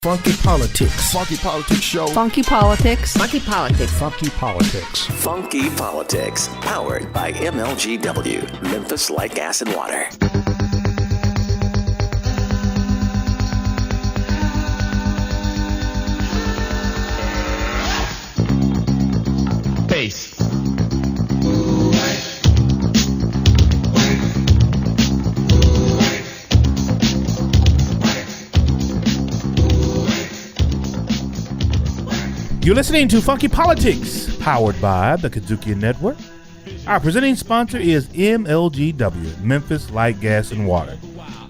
Funky Politics. Funky Politics Show. Funky Politics. Funky Politics. Funky Politics. Funky Politics. Powered by MLGW. Memphis Light, Gas, and Water. Bass. You're listening to Funky Politics, powered by the KUDZUKIAN Network. Our presenting sponsor is MLGW, Memphis Light, Gas, and Water,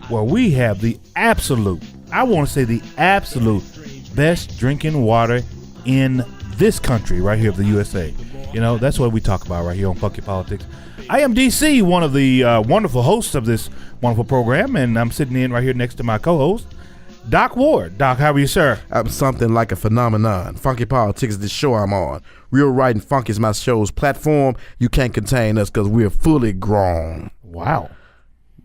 where we have the absolute, I want to say the absolute best drinking water in this country, right here of the USA. You know, that's what we talk about right here on Funky Politics. I am DC, one of the wonderful hosts of this wonderful program, and I'm sitting in right here next to my co-host, Doc Ward. Doc, how are you, sir? I'm something like a phenomenon. Funky Politics is the show I'm on. Real Right and Funk is my show's platform. You can't contain us because we're fully grown. Wow.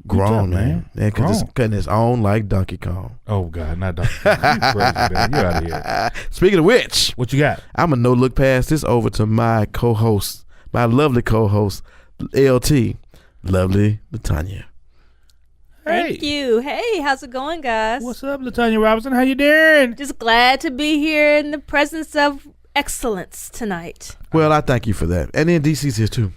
Grown, man. Because it's cutting its own like Donkey Kong. Oh, God, not Donkey Kong. You crazy, man. You're out of here. Speaking of which, What you got? I'm going to no-look past this over to my co-host, my lovely co-host, LT, lovely LaTanya. Thank you. Hey, how's it going, guys? What's up, LaTanya Robinson? How you doing? Just glad to be here in the presence of excellence tonight. Well, I thank you for that. And then DC's here, too.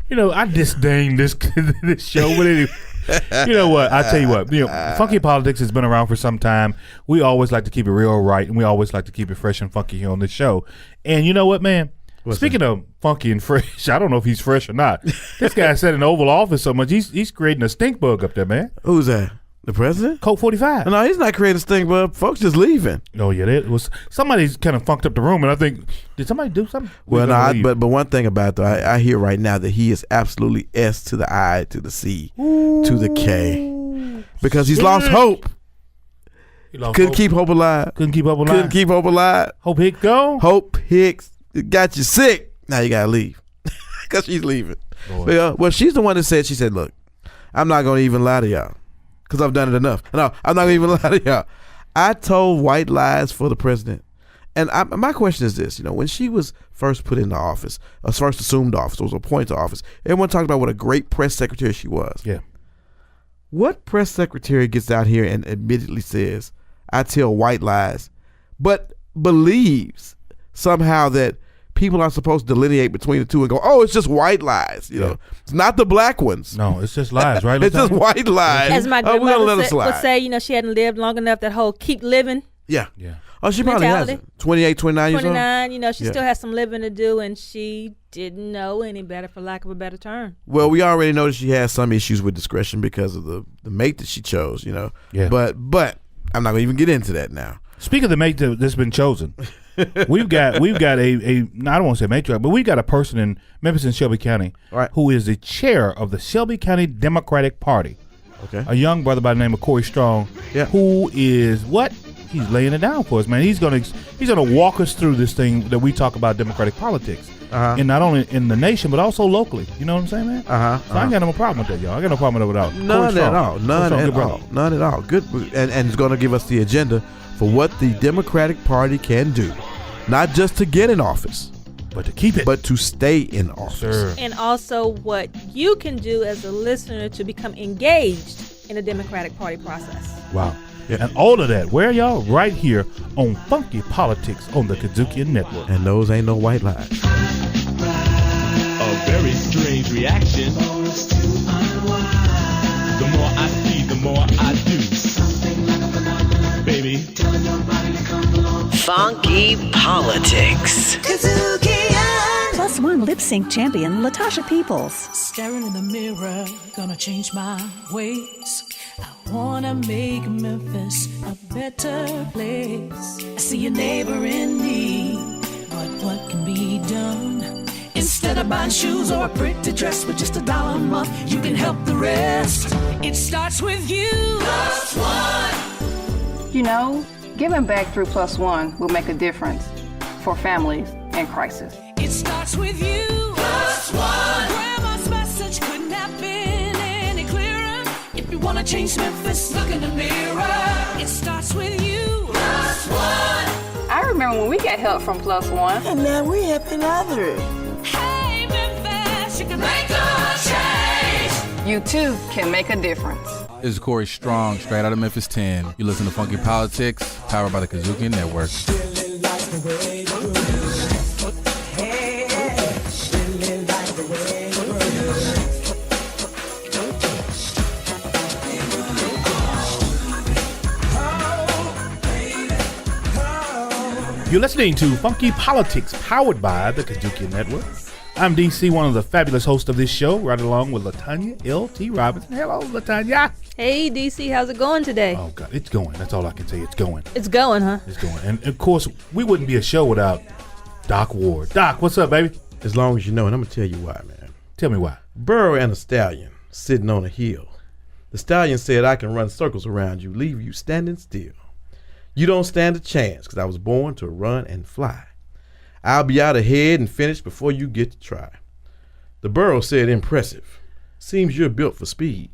You know, I disdain this show. But anyway, you know what? I tell you what. You know, Funky Politics has been around for some time. We always like to keep it real right, and we always like to keep it fresh and funky here on this show. And you know what, man? Speaking of funky and fresh, I don't know if he's fresh or not. This guy sat in the Oval Office so much, he's creating a stink bug up there, man. Who's that? The president? Colt 45. No, he's not creating a stink, but folks just leaving. Oh, yeah. It was somebody's kind of funked up the room, and I think, did somebody do something? Well, no, but one thing about it, though, I hear right now that he is absolutely S to the I to the C to the K because he's lost hope. Couldn't keep hope alive. Couldn't keep hope alive. Hope Hicks go. Hope Hicks got you sick. Now you gotta leave because she's leaving. Well, she's the one that said. She said, "Look, I'm not gonna even lie to y'all because I've done it enough. No, I'm not gonna even lie to y'all. I told white lies for the president." And my question is this: you know, when she was first put into office, first assumed office, was appointed to office, everyone talked about what a great press secretary she was. Yeah. What press secretary gets out here and admittedly says, "I tell white lies," but believes somehow that people are supposed to delineate between the two and go, "Oh, it's just white lies." You know, it's not the black ones. No, it's just lies, right? It's just white lies. As my grandmother would say, you know, she hadn't lived long enough, that whole keep living. Yeah. Oh, she probably hasn't. 28, 29 years old? 29, you know, she still has some living to do, and she didn't know any better, for lack of a better term. Well, we already know that she has some issues with discretion because of the mate that she chose, you know. Yeah. But I'm not going to even get into that now. Speaking of the mate that's been chosen, we've got a I don't want to say matriarch, but we've got a person in Memphis and Shelby County who is the chair of the Shelby County Democratic Party. Okay. A young brother by the name of Corey Strong, who is what? He's laying it down for us, man. He's gonna walk us through this thing that we talk about democratic politics, and not only in the nation but also locally. You know what I'm saying, man? So I ain't got no problem with that, y'all. I got no problem with that at all. None at all. Good, and it's gonna give us the agenda for what the Democratic Party can do, not just to get in office, but to keep it, but to stay in office, sir. And also what you can do as a listener to become engaged in the Democratic Party process. Wow. Yeah. And all of that, where y'all? Right here on Funky Politics on the KUDZUKIAN Network. And those ain't no white lies. A very strange reaction. The more I see, the more I do. Baby. Funky Politics. Plus one lip sync champion, Latasha Peoples. Staring in the mirror, gonna change my ways. I wanna make Memphis a better place. I see your neighbor in need, but what can be done? Instead of buying shoes or a pretty dress with just $1 a month, you can help the rest. It starts with you. Plus one. You know, giving back through Plus One will make a difference for families in crisis. It starts with you. Plus one. Grandma's message couldn't have been any clearer. If you want to change Memphis, look in the mirror. had help from Plus One. And now we're helping others. Hey, Memphis, you can make a change. You too can make a difference. This is Corey Strong, straight out of Memphis 10. You listen to Funky Politics, powered by the KUDZUKIAN Network. You're listening to Funky Politics, powered by the KUDZUKIAN Network. I'm DC, one of the fabulous hosts of this show, right along with LaTanya L.T. Robinson. Hello, LaTanya. Hey, DC, how's it going today? Oh, God, it's going. That's all I can say. It's going. It's going, huh? It's going. And, of course, we wouldn't be a show without Doc Ward. Doc, what's up, baby? As long as you know, and I'm going to tell you why, man. Tell me why. Burro and a stallion sitting on a hill. The stallion said, I can run circles around you, leave you standing still. You don't stand a chance because I was born to run and fly. I'll be out ahead and finished before you get to try. The burro said, impressive. Seems you're built for speed.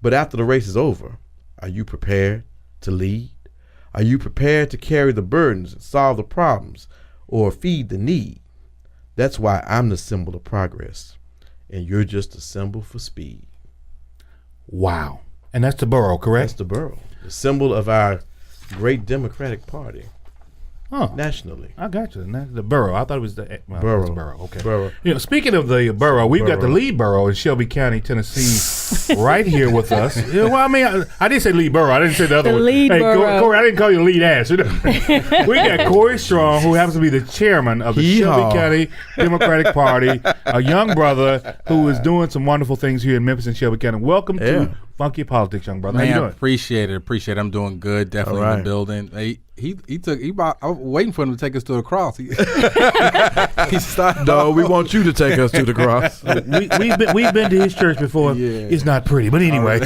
But after the race is over, are you prepared to lead? Are you prepared to carry the burdens and solve the problems or feed the need? That's why I'm the symbol of progress, and you're just a symbol for speed. Wow. And that's the burro, correct? That's the burro, the symbol of our great Democratic Party. Nationally. I got you. The burro. I thought it was the burro. It's burro. Okay. Burro. You know, speaking of the burro, we've got the lead burro in Shelby County, Tennessee, right here with us. Yeah, well, I mean, I didn't say lead burro. I didn't say the other one. Lead burro. Corey, I didn't call you lead ass. We got Corey Strong, who happens to be the chairman of the Shelby County Democratic Party, a young brother who is doing some wonderful things here in Memphis and Shelby County. Welcome to Funky Politics, young brother. Man, how you doing? Appreciate it. I'm doing good. Definitely in the building. I was waiting for him to take us to the cross. He started. No, we want you to take us to the cross. We've been to his church before. Yeah. It's not pretty, but anyway.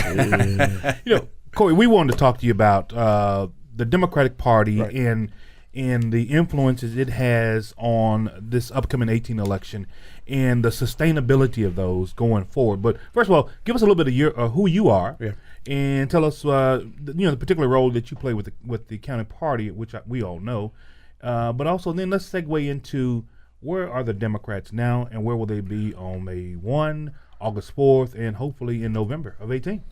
You know, Corey, we wanted to talk to you about the Democratic Party and the influences it has on this upcoming 2018 election and the sustainability of those going forward. But first of all, give us a little bit of who you are. Yeah. And tell us, the particular role that you play with the county party, which we all know. But also, then let's segue into where are the Democrats now, and where will they be on May 1, August 4th, and hopefully in November of 2018.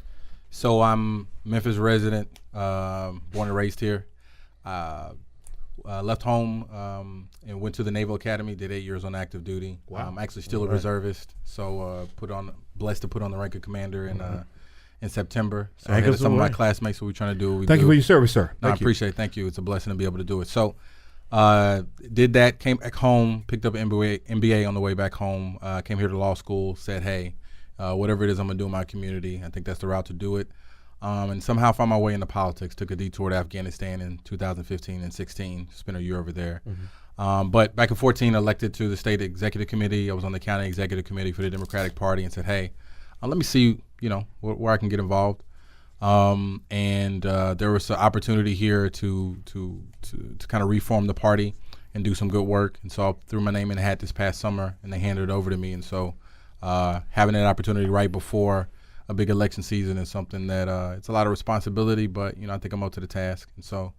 So I'm Memphis resident, born and raised here. Left home and went to the Naval Academy. Did 8 years on active duty. Wow. I'm actually still a reservist. So blessed to put on the rank of commander in September. So I had some of my classmates, what we're trying to do. Thank you for your service, sir. No, I appreciate it. Thank you. It's a blessing to be able to do it. So did that, came back home, picked up an MBA on the way back home, came here to law school, said, hey, whatever it is I'm going to do in my community, I think that's the route to do it. And somehow found my way into politics, took a detour to Afghanistan in 2015 and 16, spent a year over there. Mm-hmm. But back in 14, elected to the state executive committee. I was on the county executive committee for the Democratic Party and said, hey, let me see, where I can get involved. And there was an opportunity here to kind of reform the party and do some good work. And so I threw my name in the hat this past summer, and they handed it over to me. And so having that opportunity right before a big election season is something that it's a lot of responsibility, but I think I'm up to the task. And so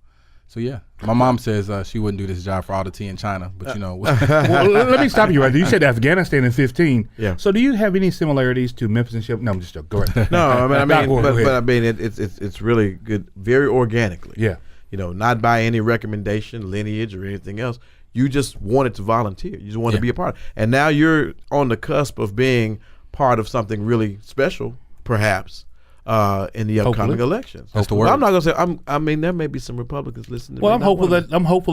yeah, my mom says she wouldn't do this job for all the tea in China, but well, let me stop you right there. You said Afghanistan in 15. Yeah. So do you have any similarities to Memphis and Shelby? No, I'm just joking. Go ahead. No, I mean, it's really good, very organically. Yeah. Not by any recommendation, lineage, or anything else. You just wanted to volunteer. You just wanted to be a part. And now you're on the cusp of being part of something really special, perhaps, in the upcoming elections. That's the word. I'm not going to say. I mean, there may be some Republicans listening. Well, I'm hopeful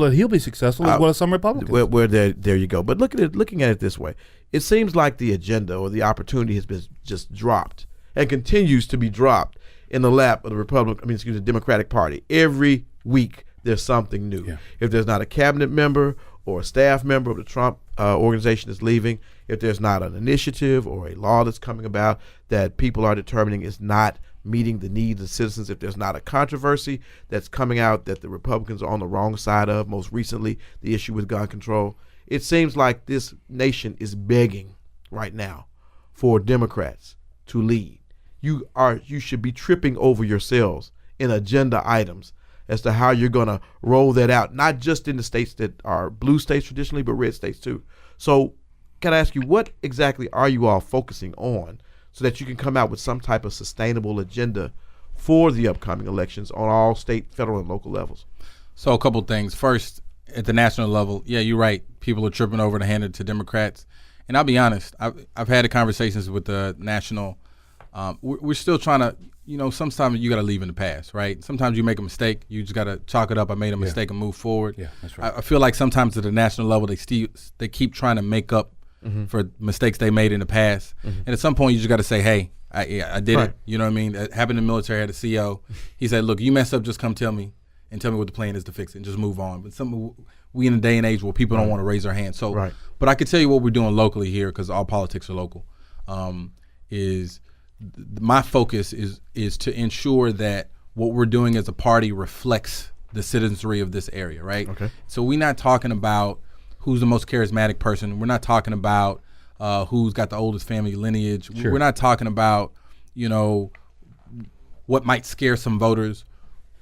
that he'll be successful as well as some Republicans. Where there you go. But looking at it this way, it seems like the agenda or the opportunity has been just dropped and continues to be dropped in the lap of the Democratic Party. Every week there's something new. Yeah. If there's not a cabinet member or a staff member of the Trump organization that's leaving, if there's not an initiative or a law that's coming about that people are determining is not meeting the needs of citizens, if there's not a controversy that's coming out that the Republicans are on the wrong side of, most recently the issue with gun control, it seems like this nation is begging right now for Democrats to lead. You should be tripping over yourselves in agenda items as to how you're going to roll that out, not just in the states that are blue states traditionally, but red states too. So can I ask you, what exactly are you all focusing on so that you can come out with some type of sustainable agenda for the upcoming elections on all state, federal, and local levels? So a couple things. First, at the national level, yeah, you're right. People are tripping over to hand it to Democrats. And I'll be honest, I've had the conversations with the national. We're still trying to, sometimes you got to leave in the past, right? Sometimes you make a mistake. You just got to chalk it up. I made a mistake and move forward. Yeah, that's right. I feel like sometimes at the national level, they keep trying to make up for mistakes they made in the past. And at some point, you just got to say, hey, I did it. You know what I mean? It happened in the military. I had a CO. He said, look, you messed up, just come tell me and tell me what the plan is to fix it and just move on. But we in a day and age where people don't want to raise their hands. So, but I could tell you what we're doing locally here, because all politics are local, is my focus is to ensure that what we're doing as a party reflects the citizenry of this area, right? Okay. So we're not talking about who's the most charismatic person. We're not talking about who's got the oldest family lineage. Sure. We're not talking about, what might scare some voters.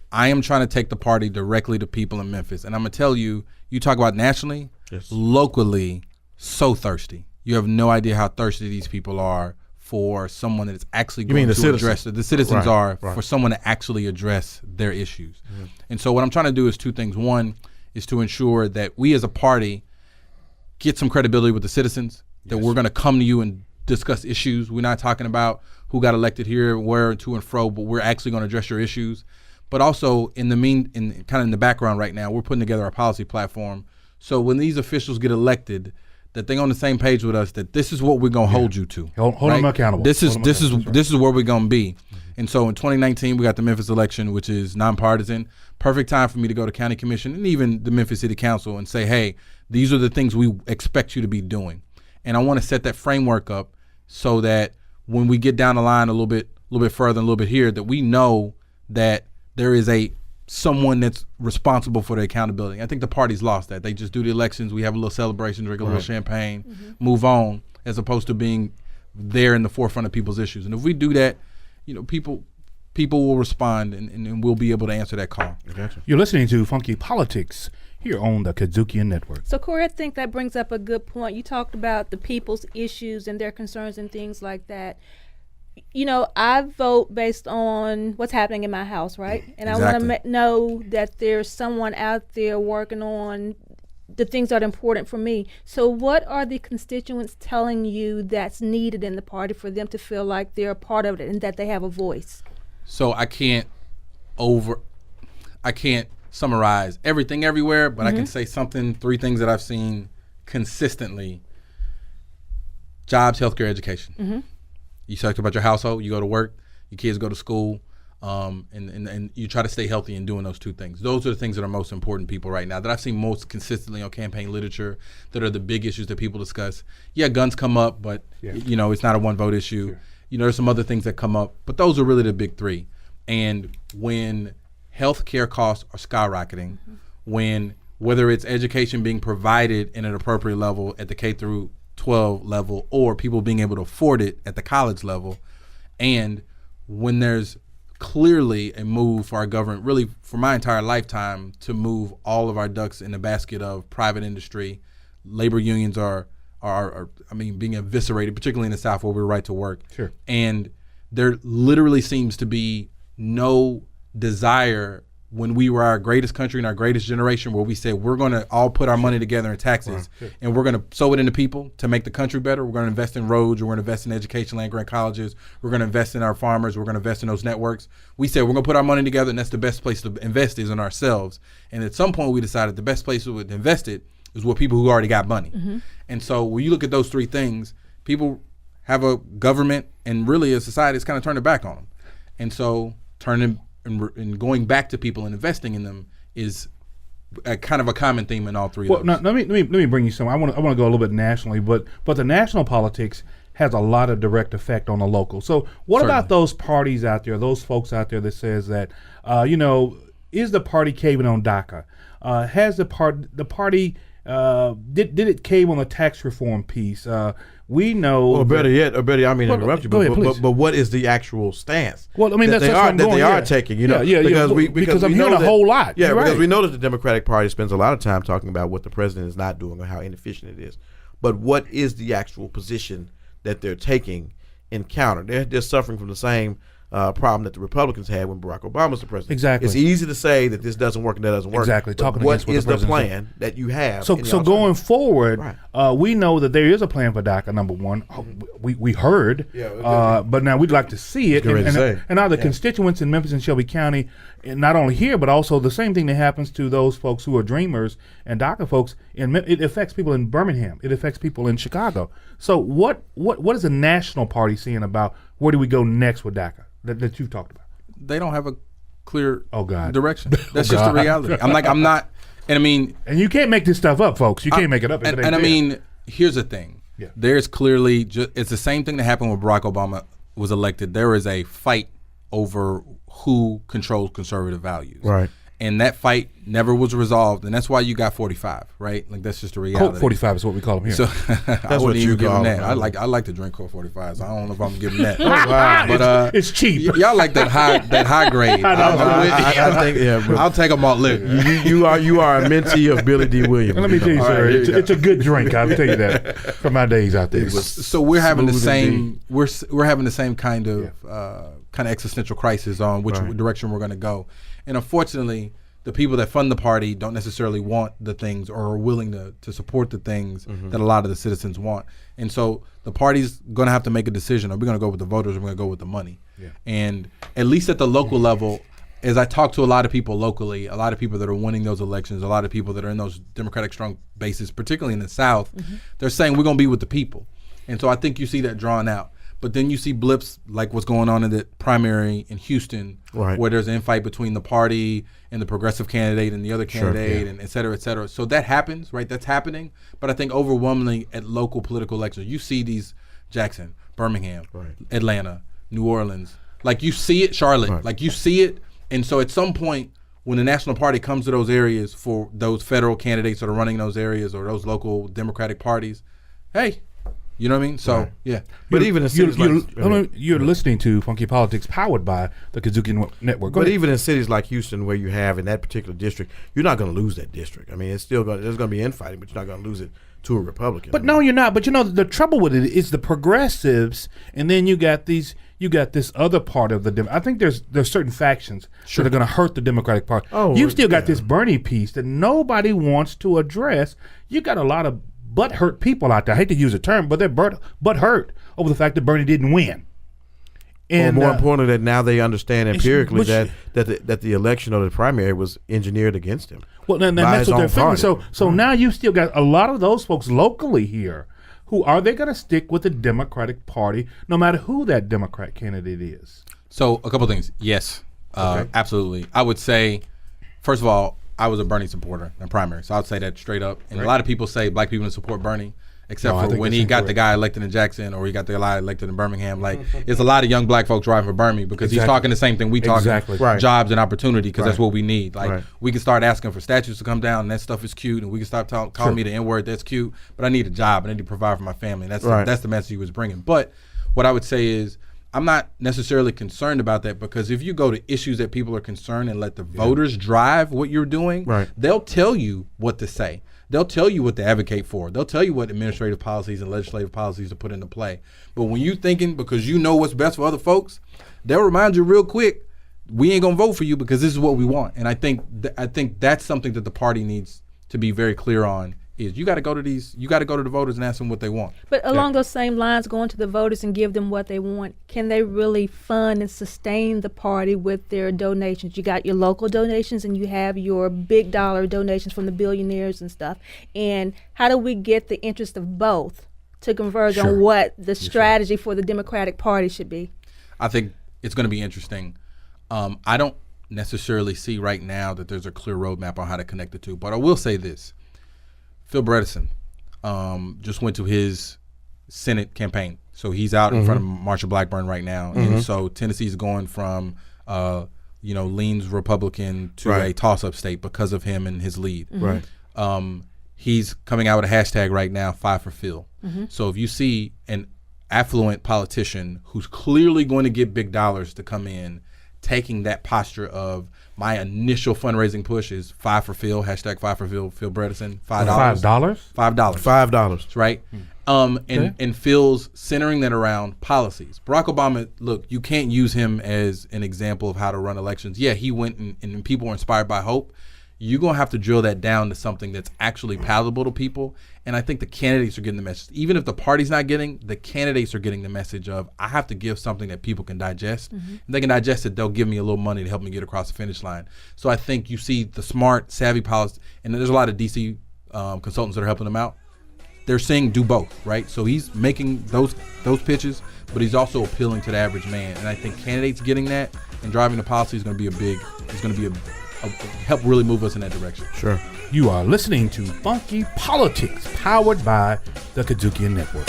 I am trying to take the party directly to people in Memphis. And I'm going to tell you, you talk about nationally, locally, so thirsty. You have no idea how thirsty these people are for someone that's actually going to address it. The citizens are for someone to actually address their issues. And so what I'm trying to do is two things. One is to ensure that we as a party get some credibility with the citizens, that we're going to come to you and discuss issues. We're not talking about who got elected here, where, to and fro, but we're actually going to address your issues. But also in the background right now, we're putting together a policy platform. So when these officials get elected, that they're on the same page with us, that this is what we're going to hold you to. Hold them accountable. This is where we're going to be. And so in 2019, we got the Memphis election, which is nonpartisan. Perfect time for me to go to county commission and even the Memphis City Council and say, hey, these are the things we expect you to be doing. And I want to set that framework up so that when we get down the line a little bit further and a little bit here, that we know that there is someone that's responsible for the accountability. I think the party's lost that. They just do the elections. We have a little celebration, drink a little champagne, move on, as opposed to being there in the forefront of people's issues. And if we do that, people will respond and we'll be able to answer that call. Gotcha. You're listening to Funky Politics here on the KUDZUKIAN Network. So, Corey, I think that brings up a good point. You talked about the people's issues and their concerns and things like that. I vote based on what's happening in my house, right? And I want to know that there's someone out there working on the things that are important for me. So what are the constituents telling you that's needed in the party for them to feel like they're a part of it and that they have a voice? So I can't summarize everything everywhere, but I can say three things that I've seen consistently. Jobs, healthcare, education. You talked about your household, you go to work, your kids go to school, and you try to stay healthy in doing those two things. Those are the things that are most important to people right now that I've seen most consistently on campaign literature, that are the big issues that people discuss. Yeah, guns come up, but it's not a one vote issue. Sure. There's some other things that come up, but those are really the big three. And when healthcare costs are skyrocketing, whether it's education being provided in an appropriate level at the K through 12 level, or people being able to afford it at the college level, and when there's clearly a move for our government, really for my entire lifetime, to move all of our ducks in the basket of private industry. Labor unions are being eviscerated, particularly in the South where we're right to work. Sure. And there literally seems to be no desire when we were our greatest country and our greatest generation, where we said we're going to all put our money together in taxes and we're going to sow it into people to make the country better. We're going to invest in roads. We're going to invest in education, land grant colleges. We're going to invest in our farmers. We're going to invest in those networks. We said we're going to put our money together, and that's the best place to invest is in ourselves. And at some point we decided the best place to invest it is with people who already got money. And so when you look at those three things, people have a government and really a society that's kind of turned their back on them. And so turning and going back to people and investing in them is a kind of a common theme in all three of those. Now, let me bring you some. I want to go a little bit nationally, but the national politics has a lot of direct effect on the local. So what about those parties out there, those folks out there that says that, is the party caving on DACA? Has the party did it cave on the tax reform piece? We know, or better yet, I mean, Well, interrupt you, go ahead, please. but what is the actual stance? Well, I mean, that that's they what I'm going, are yeah. taking, you know, Yeah, because I'm we hearing know a whole lot. Yeah, You're because right. we know that the Democratic Party spends a lot of time talking about what the president is not doing or how inefficient it is. But what is the actual position that they're taking in counter? They're suffering from the same problem that the Republicans had when Barack Obama was the president. Exactly. It's easy to say that this doesn't work and that doesn't work. Exactly. But Talking what against what is the the president plan that you have? So going forward, Right. we know that there is a plan for DACA. Number one, we heard, but now we'd like to see it. And our constituents in Memphis and Shelby County, and not only here, but also the same thing that happens to those folks who are dreamers and DACA folks. It affects people in Birmingham. It affects people in Chicago. So what is the national party seeing about where do we go next with DACA that you've talked about? They don't have a clear God. direction. That's just the reality. I'm not, and I mean, and you can't make this stuff up, folks. You can't make it up. And I mean, here's the thing. Yeah. There's clearly it's the same thing that happened when Barack Obama was elected. There is a fight over who controls conservative values. Right. And that fight never was resolved, and that's why you got 45, right? Like that's just the reality. Colt 45 is what we call them here. So I wouldn't even give them that. them. I like to drink Colt 45, so I don't know if I'm giving that. Wow. But it's cheap. Y'all like that high grade. I think I'll take them all liquor. you are a mentee of Billy D. Williams. Let me tell you, sir, it's a good drink. I'll tell you that from my days out there. So we're having the same. We're having the same kind of existential crisis on which direction we're going to go, and unfortunately, the people that fund the party don't necessarily want the things or are willing to support the things that a lot of the citizens want. And so the party's going to have to make a decision. Are we going to go with the voters or are we going to go with the money? Yeah. And at least at the local level, as I talk to a lot of people locally, a lot of people that are winning those elections, a lot of people that are in those Democratic strong bases, particularly in the South, they're saying we're going to be with the people. And so I think you see that drawn out. But then you see blips like what's going on in the primary in Houston, where there's an infight between the party and the progressive candidate and the other candidate, and et cetera, et cetera. So that happens, right? That's happening. But I think overwhelmingly at local political elections, you see these Jackson, Birmingham, Atlanta, New Orleans. Like you see it, Charlotte. Like you see it. And so at some point, when the national party comes to those areas for those federal candidates that are running those areas or those local Democratic parties, hey, you know what I mean? So, yeah. But even in cities you're listening to Funky Politics powered by the KUDZUKIAN Network. But even in cities like Houston, where you have in that particular district, you're not going to lose that district. I mean, there's going to be infighting, but you're not going to lose it to a Republican. But no, you're not. But the trouble with it is the progressives, and then you got this other part of the I think there's certain factions that are going to hurt the Democratic Party. You've still got this Bernie piece that nobody wants to address. You got a lot of butt-hurt people out there. I hate to use the term, but they're butt-hurt over the fact that Bernie didn't win. And more importantly, that now they understand empirically that the election or the primary was engineered against him. Well, and that's what they're thinking. So now you've still got a lot of those folks locally here who are they going to stick with the Democratic Party no matter who that Democrat candidate is? So a couple things. Yes, absolutely. I would say, first of all, I was a Bernie supporter in primary, so I would say that straight up. And a lot of people say black people support Bernie, except for when he got the guy elected in Jackson or he got the guy elected in Birmingham. Like, it's a lot of young black folks driving for Bernie because he's talking the same thing we talking, jobs and opportunity, because that's what we need. Like, we can start asking for statues to come down, and that stuff is cute, and we can stop calling me the N-word, that's cute, but I need a job, and I need to provide for my family. And that's the message he was bringing. But what I would say is, I'm not necessarily concerned about that, because if you go to issues that people are concerned and let the voters drive what you're doing, they'll tell you what to say. They'll tell you what to advocate for. They'll tell you what administrative policies and legislative policies to put into play. But when you thinking because you know what's best for other folks, they'll remind you real quick, we ain't gonna vote for you because this is what we want. And I think that's something that the party needs to be very clear on. Is you got to go to the voters and ask them what they want. But along those same lines, going to the voters and give them what they want, can they really fund and sustain the party with their donations? You got your local donations and you have your big dollar donations from the billionaires and stuff. And how do we get the interest of both to converge on what the strategy for the Democratic Party should be? I think it's going to be interesting. I don't necessarily see right now that there's a clear roadmap on how to connect the two. But I will say this. Phil Bredesen just went to his Senate campaign. So he's out in front of Marsha Blackburn right now. And so Tennessee's going from, leans Republican to a toss-up state because of him and his lead. He's coming out with a hashtag right now, 5 for Phil. So if you see an affluent politician who's clearly going to get big dollars to come in, taking that posture of my initial fundraising push is 5 for Phil, hashtag 5 for Phil Bredesen, $5. $5. Right? And Phil's centering that around policies. Barack Obama, look, you can't use him as an example of how to run elections. Yeah, he went and people were inspired by hope. You're going to have to drill that down to something that's actually palatable to people. And I think the candidates are getting the message. Even if the party's not getting, the candidates are getting the message of, I have to give something that people can digest. And they can digest it, they'll give me a little money to help me get across the finish line. So I think you see the smart, savvy policy, and there's a lot of DC consultants that are helping them out. They're saying do both, right? So he's making those pitches, but he's also appealing to the average man. And I think candidates getting that and driving the policy is going to be help really move us in that direction. Sure. You are listening to Funky Politics, powered by the KUDZUKIAN Network.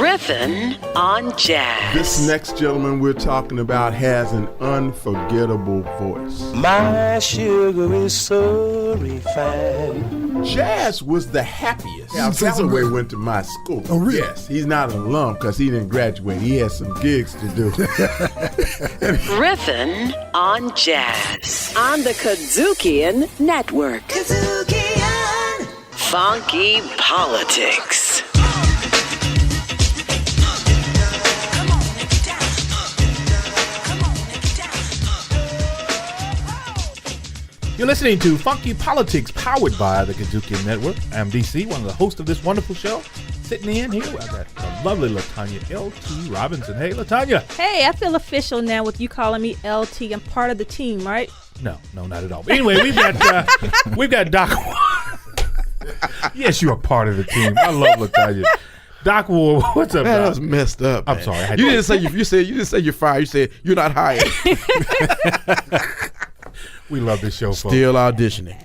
Riffin' on Jazz. This next gentleman we're talking about has an unforgettable voice. My sugar is so refined. Jazz was the happiest. Now, Calloway went to my school. Oh, really? Yes, he's not an alum because he didn't graduate. He had some gigs to do. Riffin' on Jazz on the KUDZUKIAN Network. KUDZUKIAN. Funky Politics. You're listening to Funky Politics, powered by the KUDZUKIAN Network. I'm DC, one of the hosts of this wonderful show. Sitting in here, I've got the lovely LaTanya L.T. Robinson. Hey, LaTanya. Hey, I feel official now with you calling me LT. I'm part of the team, right? No, not at all. But anyway, we've got Doc. Yes, you are part of the team. I love LaTanya. Doc Ward, what's up, Man, Doc? that was messed up. I'm man. sorry. You didn't say you're fired. You said you're not hired. We love this show, folks. Still auditioning.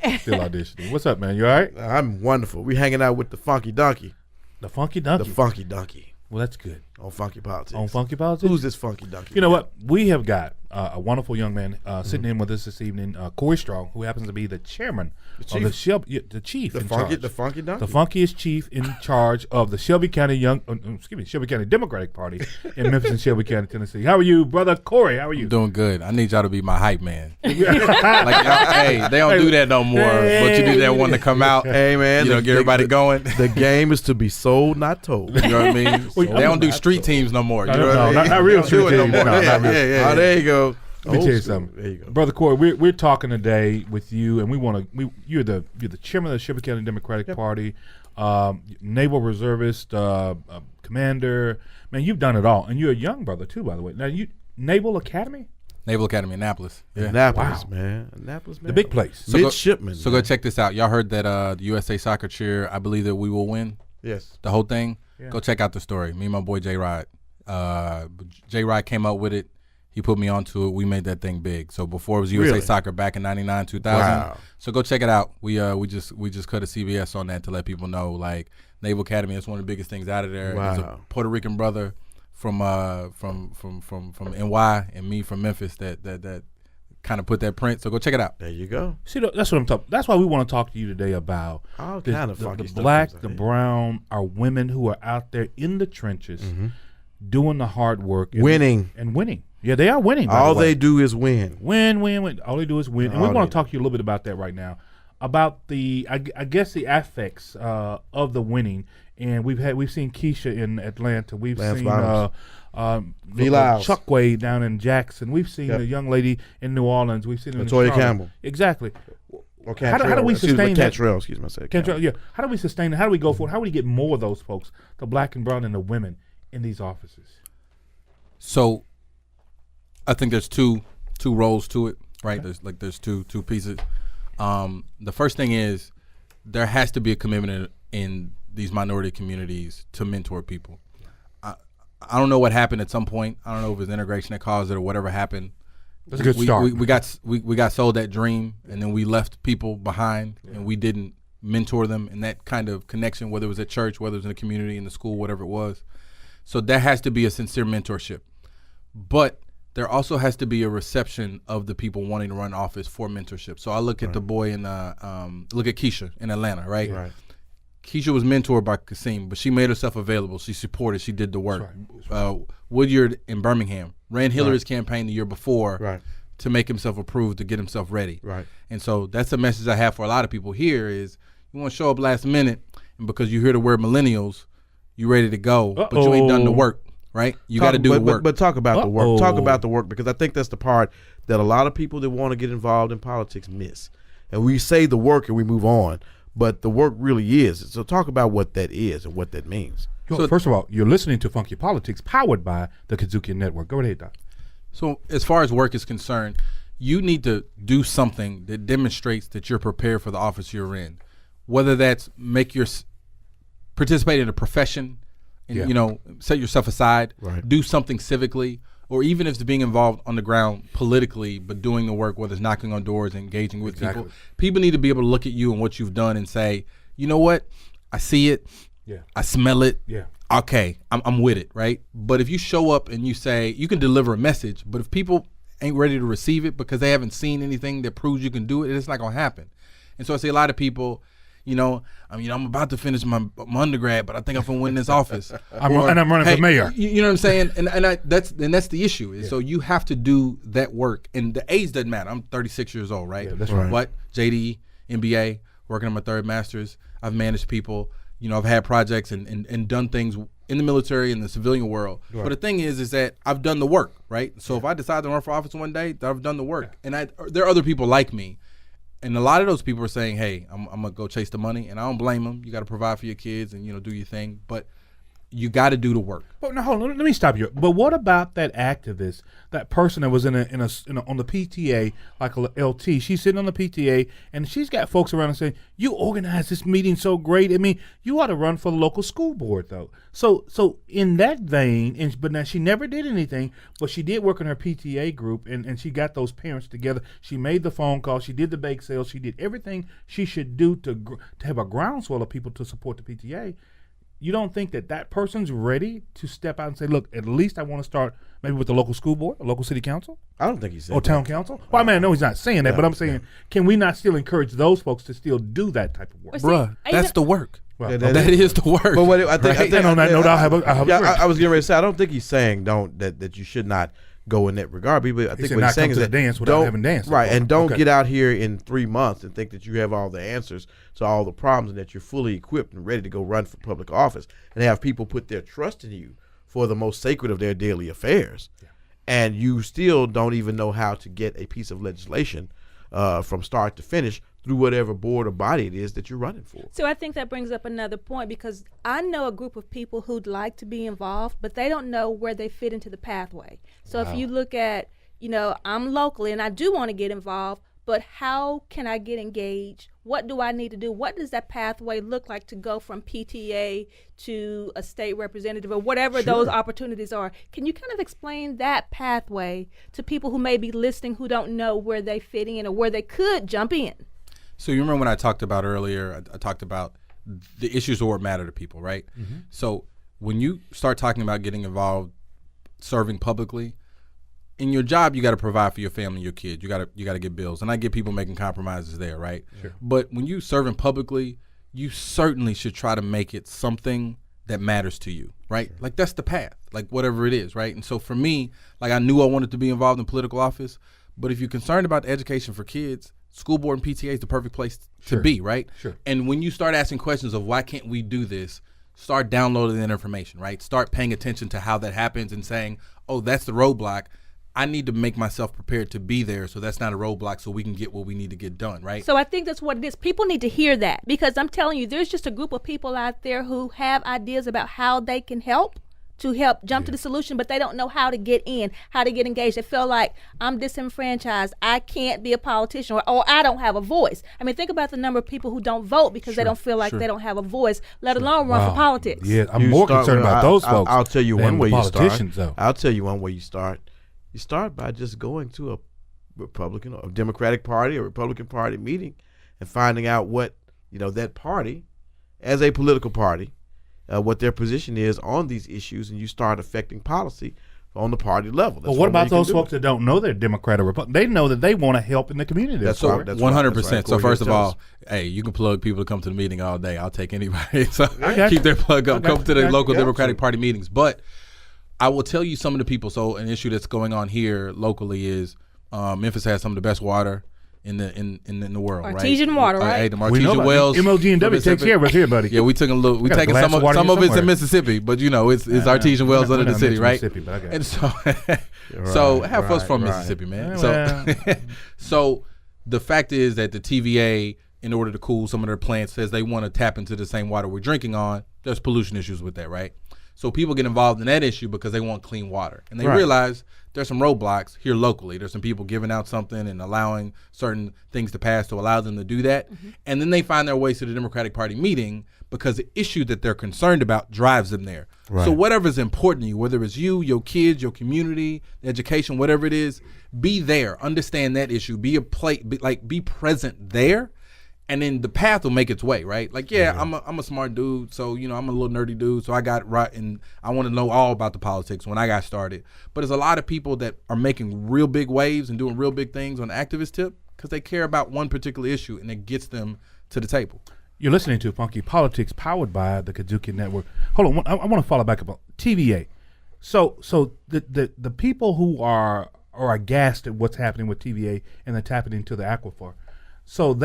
What's up, man? You all right? I'm wonderful. We hanging out with the Funky Donkey. The Funky Donkey? The Funky Donkey. Well, that's good. On Funky Politics. On Funky Politics? Who's this Funky Donkey? You know what? We have got a wonderful young man sitting in with us this evening, Corey Strong, who happens to be the chairman of the chief the in Funky, charge. The Funky Donkey? The funkiest chief in charge of the Shelby County Shelby County Democratic Party in Memphis and Shelby County, Tennessee. How are you, brother Corey? How are you? I'm doing good. I need y'all to be my hype man. Like, hey, they don't do that no more, but you do that one to come out. Hey, man. Get everybody going. The game is to be sold, not told. You know what I mean? They don't do street teams no more. You know what I mean? Not real street teams. No, not real. Yeah. Oh, there you go. Let me tell you something. There you go. Brother Corey, we're talking today with you, and you're the chairman of the Shelby County Democratic Party, naval reservist, commander. Man, you've done it all, and you're a young brother too, by the way. Now, Naval Academy, Annapolis. Yeah. Annapolis, man. The big place. Midshipman. So go check this out. Y'all heard that the USA soccer cheer, I believe that we will win. Yes. The whole thing. Yeah. Go check out the story. Me and my boy J-Rod. J-Rod came up with it. He put me onto it. We made that thing big. So before it was USA Soccer back in 99, 2000. Wow. So go check it out. We just cut a CBS on that to let people know, like, Naval Academy is one of the biggest things out of there. Wow. There's a Puerto Rican brother from NY and me from Memphis that kind of put that print. So go check it out. There you go. See, that's what I'm talking. That's why we want to talk to you today about all kind of funky the stuff. Black, the brown, our women who are out there in the trenches, doing the hard work, winning. Yeah, they are winning. All they do is win. Win. All they do is win. And we want to talk to you a little bit about that right now, about the I guess the affects of the winning. And we've seen Keisha in Atlanta. We've seen Chuckway down in Jackson. We've seen a young lady in New Orleans. We've seen Latoya Campbell. Exactly. Or how do we sustain that? Cantrell, excuse me. Cantrell, yeah. How do we sustain it? How do we go for it? How do we get more of those folks, the black and brown and the women, in these offices? So I think there's two roles to it, right? There's two pieces. The first thing is there has to be a commitment in these minority communities to mentor people. I don't know what happened at some point. I don't know if it was integration that caused it or whatever happened. That's a good start. We got sold that dream, and then we left people behind, and we didn't mentor them in that kind of connection, whether it was at church, whether it was in the community, in the school, whatever it was. So there has to be a sincere mentorship. But there also has to be a reception of the people wanting to run office for mentorship. So I look at the boy in look at Keisha in Atlanta, right? Right. Keisha was mentored by Kasim, but she made herself available. She supported. She did the work. Woodyard in Birmingham ran Hillary's campaign the year before to make himself approved, to get himself ready. Right. And so that's a message I have for a lot of people here is you want to show up last minute, and because you hear the word millennials, you ready to go, but you ain't done the work, right? You got to do the work. But talk about the work. Talk about the work, because I think that's the part that a lot of people that want to get involved in politics miss. And we say the work and we move on, but the work really is. So talk about what that is and what that means. So first of all, you're listening to Funky Politics, powered by the KUDZUKIAN Network. Go ahead, Doc. So as far as work is concerned, you need to do something that demonstrates that you're prepared for the office you're in, whether that's participate in a profession and set yourself aside, do something civically, or even if it's being involved on the ground politically, but doing the work, whether it's knocking on doors, engaging with people. People need to be able to look at you and what you've done and say, you know what, I see it, I smell it, okay, I'm with it, right? But if you show up and you say, you can deliver a message, but if people ain't ready to receive it because they haven't seen anything that proves you can do it, it's not gonna happen. And so I say a lot of people, I'm about to finish my undergrad, but I think I'm gonna win this office. I'm running for mayor. You know what I'm saying? And that's the issue. Yeah. So you have to do that work. And the age doesn't matter. I'm 36 years old, right? Yeah, that's right. What? JD, MBA, working on my third master's. I've managed people. I've had projects and done things in the military and the civilian world. Right. But the thing is that I've done the work, right? So if I decide to run for office one day, I've done the work. And there are other people like me. And a lot of those people are saying, hey, I'm going to go chase the money. And I don't blame them. You got to provide for your kids and, do your thing. But you got to do the work. But now, hold on. Let me stop you. But what about that activist, that person that was on the PTA, like a LT? She's sitting on the PTA, and she's got folks around and saying, you organized this meeting so great. I mean, you ought to run for the local school board, though. So in that vein, but now she never did anything, but she did work in her PTA group, and she got those parents together. She made the phone call. She did the bake sale. She did everything she should do to have a groundswell of people to support the PTA. You don't think that person's ready to step out and say, look, at least I want to start maybe with the local school board, a local city council? I don't think he's saying or town council? Well, I mean, I know he's not saying that, but I'm saying, can we not still encourage those folks to still do that type of work? Bruh, that's the work. Well, that is the work. But what I think, I was getting ready to say, I don't think he's saying that you should not go in that regard. But I think what he's saying is that dance without having danced. Right, and don't get out here in 3 months and think that you have all the answers to all the problems and that you're fully equipped and ready to go run for public office and have people put their trust in you for the most sacred of their daily affairs. Yeah. And you still don't even know how to get a piece of legislation from start to finish through whatever board or body it is that you're running for. So I think that brings up another point, because I know a group of people who'd like to be involved, but they don't know where they fit into the pathway. So if you look at, I'm locally and I do want to get involved, but how can I get engaged? What do I need to do? What does that pathway look like to go from PTA to a state representative or whatever those opportunities are? Can you kind of explain that pathway to people who may be listening who don't know where they fit in or where they could jump in? So you remember when I talked about earlier, I talked about the issues of what matter to people, right? Mm-hmm. So when you start talking about getting involved, serving publicly, in your job, you got to provide for your family, your kids. You got to get bills, and I get people making compromises there, right? Sure. But when you serving publicly, you certainly should try to make it something that matters to you, right? Sure. Like that's the path, like whatever it is, right? And so for me, like I knew I wanted to be involved in political office, but if you're concerned about the education for kids, school board and PTA is the perfect place to be, right? Sure. And when you start asking questions of why can't we do this, start downloading that information, right? Start paying attention to how that happens and saying, oh, that's the roadblock. I need to make myself prepared to be there so that's not a roadblock so we can get what we need to get done, right? So I think that's what it is. People need to hear that, because I'm telling you, there's just a group of people out there who have ideas about how they can help jump to the solution, but they don't know how to get in, how to get engaged. They feel like I'm disenfranchised. I can't be a politician, or I don't have a voice. I mean, think about the number of people who don't vote because they don't feel like they don't have a voice, let alone run for politics. Yeah, I'm more concerned about those folks. I'll tell you one way you start. Though. I'll tell you one way you start. You start by just going to a Republican or Democratic Party or Republican Party meeting and finding out what, that party, as a political party, what their position is on these issues, and you start affecting policy on the party level. But what about those folks that don't know they're Democrat or Republican? They know that they want to help in the community. That's so right. 100%. So first of all, hey, you can plug people to come to the meeting all day. I'll take anybody. So keep their plug up. Come to the local Democratic Party meetings. But I will tell you some of the people. So an issue that's going on here locally is Memphis has some of the best water in the world, artesian water, right? Hey, the artesian wells. MLG&W takes care of us here, buddy. Yeah, we took a little. We taking some of it's in Mississippi, but it's artesian wells under the city, right? And so, so have folks from Mississippi, man. So the fact is that the TVA, in order to cool some of their plants, says they want to tap into the same water we're drinking on. There's pollution issues with that, right? So people get involved in that issue because they want clean water, and they realize there's some roadblocks here locally. There's some people giving out something and allowing certain things to pass to allow them to do that, and then they find their ways to the Democratic Party meeting because the issue that they're concerned about drives them there. So whatever's important to you, whether it's you, your kids, your community, education, whatever it is, be there. Understand that issue. Be present there. And then the path will make its way, right? Like, I'm a smart dude, so I'm a little nerdy dude, so I got right, and I want to know all about the politics when I got started. But there's a lot of people that are making real big waves and doing real big things on the activist tip because they care about one particular issue, and it gets them to the table. You're listening to Funky Politics, powered by the KUDZUKIAN Network. Hold on, I want to follow back up on TVA. So the people who are aghast at what's happening with TVA and they're tapping into the aquifer, so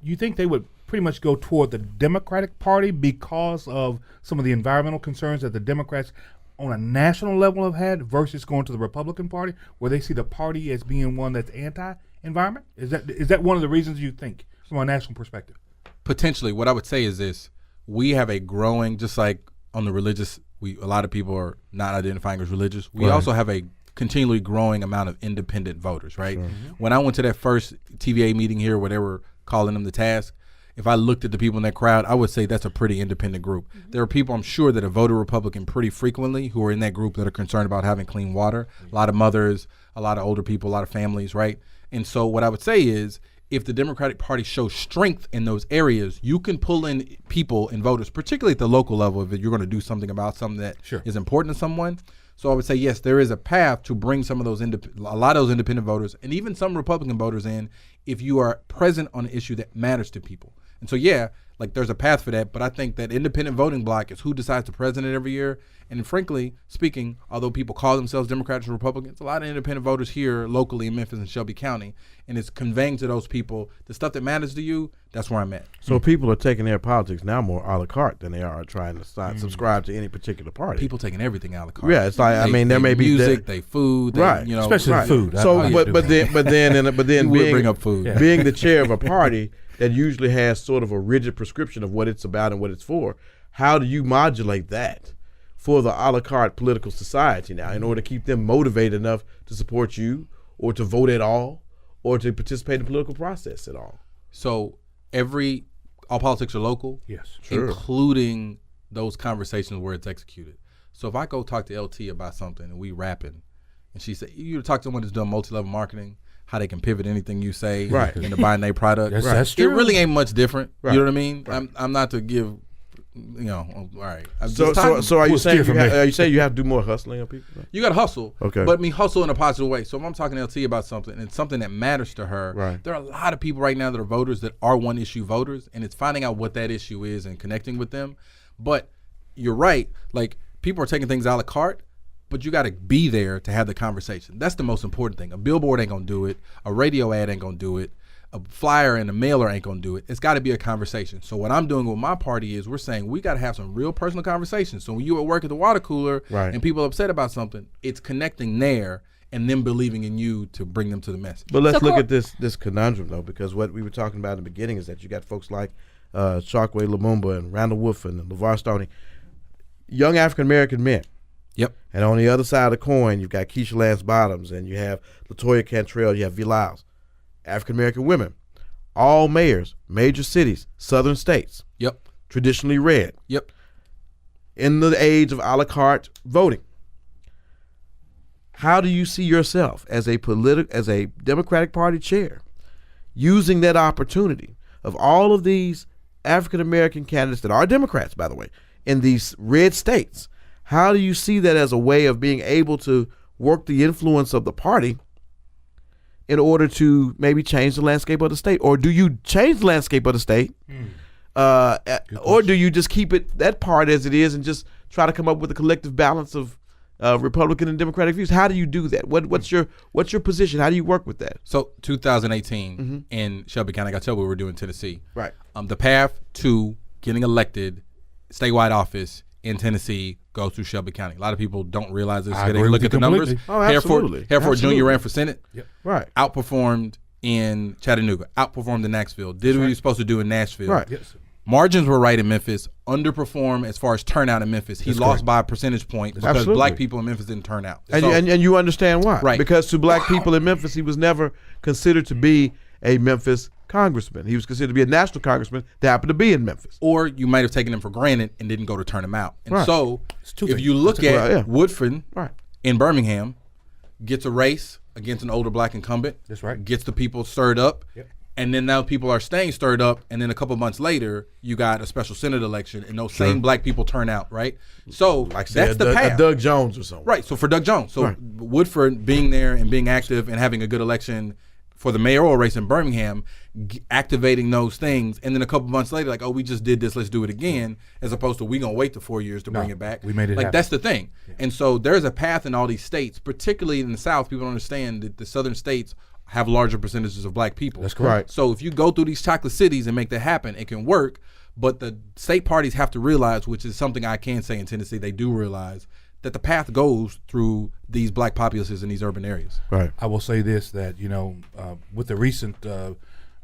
you think they would pretty much go toward the Democratic Party because of some of the environmental concerns that the Democrats on a national level have had versus going to the Republican Party, where they see the party as being one that's anti-environment? Is that one of the reasons you think from a national perspective? Potentially. What I would say is this. We have a growing, just like on the religious, a lot of people are not identifying as religious. We also have a continually growing amount of independent voters, right? Sure. When I went to that first TVA meeting here where they were calling them the task, if I looked at the people in that crowd, I would say that's a pretty independent group. There are people, I'm sure, that have voted Republican pretty frequently who are in that group that are concerned about having clean water. A lot of mothers, a lot of older people, a lot of families, right? And so what I would say is, if the Democratic Party shows strength in those areas, you can pull in people and voters, particularly at the local level, if you're going to do something about something that is important to someone. So I would say, yes, there is a path to bring some of those a lot of those independent voters and even some Republican voters in if you are present on an issue that matters to people. And so, there's a path for that. But I think that independent voting block is who decides the president every year. And frankly speaking, although people call themselves Democrats or Republicans, a lot of independent voters here locally in Memphis and Shelby County, and it's conveying to those people the stuff that matters to you. That's where I'm at. So people are taking their politics now more a la carte than they are trying to subscribe to any particular party. People taking everything a la carte. Yeah, it's like there may be music, they food, especially food. So, but then bring up food. Being the chair of a party that usually has sort of a rigid prescription of what it's about and what it's for, how do you modulate that for the a la carte political society now in order to keep them motivated enough to support you or to vote at all or to participate in the political process at all? So all politics are local, yes, including those conversations where it's executed. So if I go talk to LT about something and we rapping, and she said, you talk to someone that's done multi-level marketing, how they can pivot anything you say into buying their product. Yes, that's true. It really ain't much different. Right. You know what I mean? Right. I'm not to give, all right. So are you saying you have to do more hustling on people? You got to hustle. Okay. But hustle in a positive way. So if I'm talking to LT about something and it's something that matters to her, there are a lot of people right now that are voters that are one issue voters, and it's finding out what that issue is and connecting with them. But you're right. Like, people are taking things a la carte, but you got to be there to have the conversation. That's the most important thing. A billboard ain't going to do it. A radio ad ain't going to do it. A flyer and a mailer ain't going to do it. It's got to be a conversation. So what I'm doing with my party is we're saying we got to have some real personal conversations. So when you at work at the water cooler and people are upset about something, it's connecting there and them believing in you to bring them to the message. But let's look at this conundrum, though, because what we were talking about in the beginning is that you got folks like Chokwe Lumumba and Randall Wolfen and LeVar Stoney, young African-American men. Yep. And on the other side of the coin, you've got Keisha Lance Bottoms and you have LaToya Cantrell, you have V. Lyles. African-American women, all mayors, major cities, southern states. Yep. Traditionally red. Yep. In the age of a la carte voting, how do you see yourself as a Democratic Party chair using that opportunity of all of these African-American candidates that are Democrats, by the way, in these red states? How do you see that as a way of being able to work the influence of the party in order to maybe change the landscape of the state? Or do you change the landscape of the state? Or do you just keep it that part as it is and just try to come up with a collective balance of Republican and Democratic views? How do you do that? What's your position? How do you work with that? So 2018 in Shelby County, like I tell you, we were doing Tennessee. Right. The path to getting elected statewide office in Tennessee goes through Shelby County. A lot of people don't realize this. I They agree look with at the you numbers. completely. Oh, absolutely. Hereford Jr. ran for Senate. Yep. Right. Outperformed in Chattanooga. Outperformed in Knoxville. Did what he was supposed to do in Nashville. Right. Yes. Margins were right in Memphis. Underperformed as far as turnout in Memphis. He lost by a percentage point because Absolutely. black people in Memphis didn't turn out. And you understand why. Right. Because to black people in Memphis, he was never considered to be a Memphis congressman. He was considered to be a national congressman that happened to be in Memphis. Or you might have taken him for granted and didn't go to turn him out. And Right. so two if things. you look at Woodford Right. in Birmingham, gets a race against an older black incumbent. That's right. Gets the people stirred up. Yep. And then now people are staying stirred up. And then a couple months later, you got a special Senate election and those same black people turn out, right? So Like say that's the path. a Doug Jones or something. Right. So for Doug Jones. So Right. Woodford being there and being active and having a good election for the mayoral race in Birmingham, activating those things. And then a couple months later, like, oh, we just did this, let's do it again, as opposed to we going to wait the 4 years to bring it back. We made it like happen. That's the thing. Yeah. And so there's a path in all these states, particularly in the South. People don't understand that the southern states have larger percentages of black people. That's correct. Right. So if you go through these chocolate cities and make that happen, it can work. But the state parties have to realize, which is something I can say in Tennessee, they do realize that the path goes through these black populaces in these urban areas. Right. I will say this, that, with the recent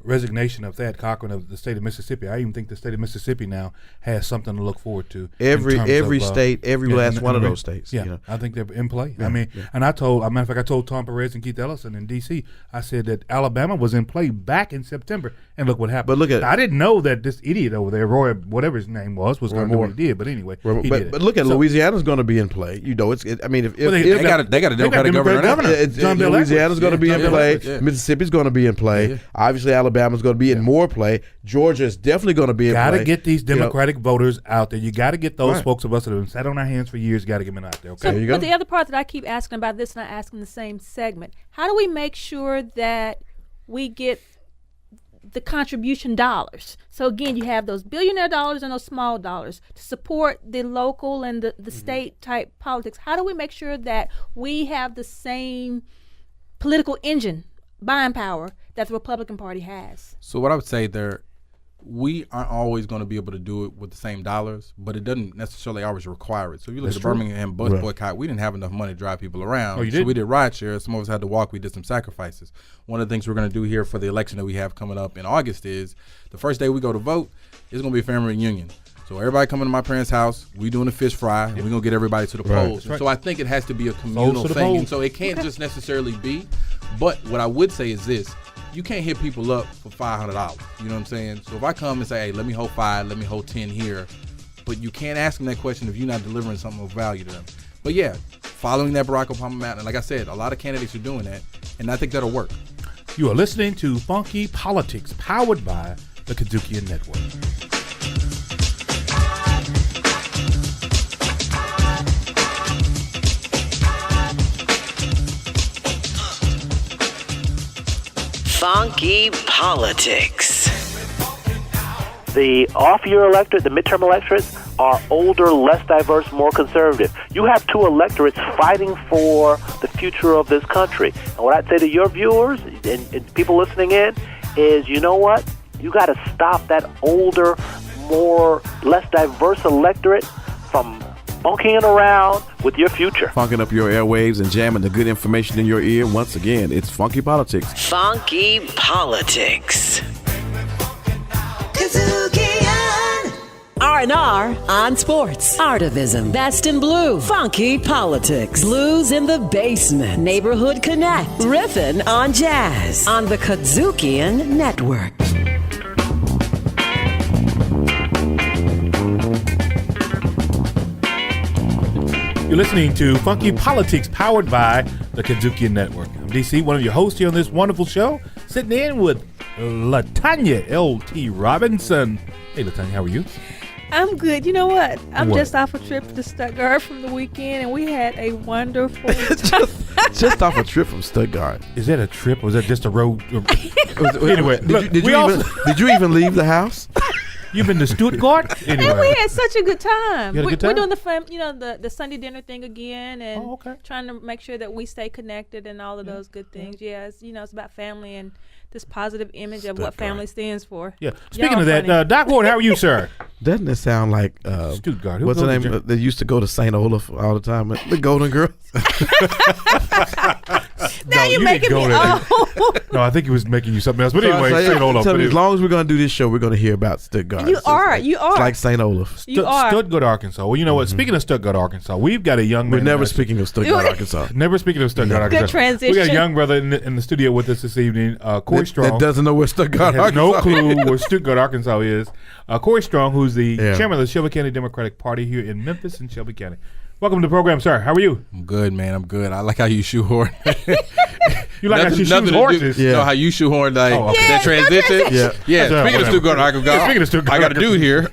resignation of Thad Cochran of the state of Mississippi, I even think the state of Mississippi now has something to look forward to. Every in terms state, every last one of those states. Yeah, You know? I think they're in play. Yeah, I mean, yeah. and I told Tom Perez and Keith Ellison in D.C., I said that Alabama was in play back in September, and look what happened. But look at I didn't know that this idiot over there, Roy, whatever his name was going to do what he did. But anyway, he did it. But look at So- Louisiana's going to be in play. You know, I mean, if they got a Democratic governor now. Louisiana's going to be in play. Yeah. Mississippi's going to be in play. Yeah. Obviously, Alabama's going to be in more play. Georgia is definitely going to be in play. Got to get these Democratic voters out there. You got to get those Right. folks of us that have been sat on our hands for years. Got to get them out there. Okay. So, There you go. but the other part that I keep asking about this, and I ask in the same segment, how do we make sure that we get the contribution dollars? So again, you have those billionaire dollars and those small dollars to support the local and the state type politics. How do we make sure that we have the same political engine, buying power, that the Republican Party has? So what I would say there, we aren't always going to be able to do it with the same dollars, but it doesn't necessarily always require it. So if you look at the Birmingham bus boycott, we didn't have enough money to drive people around. Oh, you so didn't? we did ride share. Some of us had to walk. We did some sacrifices. One of the things we're going to do here for the election that we have coming up in August is the first day we go to vote, it's going to be a family reunion. So everybody coming to my parents' house, we doing a fish fry, and we're going to get everybody to the polls. Right. So I think it has to be a communal to the thing. polls. And so it can't just necessarily be. But what I would say is this. You can't hit people up for $500. You know what I'm saying? So if I come and say, hey, let me hold 5, let me hold 10 here, but you can't ask them that question if you're not delivering something of value to them. But yeah, following that Barack Obama mountain, and like I said, a lot of candidates are doing that, and I think that'll work. You are listening to Funky Politics, powered by the KUDZUKIAN Network. Funky Politics. The off-year electorate, the midterm electorates, are older, less diverse, more conservative. You have two electorates fighting for the future of this country. And what I'd say to your viewers and people listening in is, you know what? You got to stop that older, less diverse electorate from funkying around with your future. Funking up your airwaves and jamming the good information in your ear. Once again, it's Funky Politics. Funky Politics. KUDZUKIAN. R&R on sports. Artivism. Best in blue. Funky Politics. Blues in the basement. Neighborhood Connect. Riffin' on jazz. On the KUDZUKIAN Network. You're listening to Funky Politics, powered by the KUDZUKIAN Network. I'm DC, one of your hosts here on this wonderful show, sitting in with LaTanya L.T. Robinson. Hey, LaTanya, how are you? I'm good. You know what? I'm What? just off a trip to Stuttgart from the weekend, and we had a wonderful Just off a trip from Stuttgart. Is that a trip or is that just a road? Anyway, did you even leave the house? You've been to Stuttgart? Anyway. And we had such a good time. You had a good time? We're doing the Sunday dinner thing again, and trying to make sure that we stay connected and all of those good things. Yeah, it's about family and this positive image of what family stands for. Yeah. Speaking of that, Doc Ward, how are you, sir? Doesn't it sound like Stuttgart? What's the name? They used to go to St. Olaf all the time. The Golden Girls. Now you're making me old. No, I think he was making you something else. But anyway, St. Olaf. As long as we're going to do this show, we're going to hear about Stuttgart. You are. It's like St. Olaf. Stuttgart, Arkansas. Well, you know what? Speaking of Stuttgart, Arkansas, we've got a young man. We're never speaking of Stuttgart, Arkansas. Never speaking of Stuttgart, Arkansas. Good transition. We got a young brother in the studio with us this evening, Corey Strong. That doesn't know where Stuttgart, has Arkansas no clue where Stuttgart, Arkansas is. Corey Strong, who's the chairman of the Shelby County Democratic Party here in Memphis and Shelby County. Welcome to the program, sir. How are you? I'm good, man. I'm good. I like how you shoehorn. You like how she shoots horses? You know how you shoehorn that transition? Yeah. Speaking of Stuttgart, I got a dude here.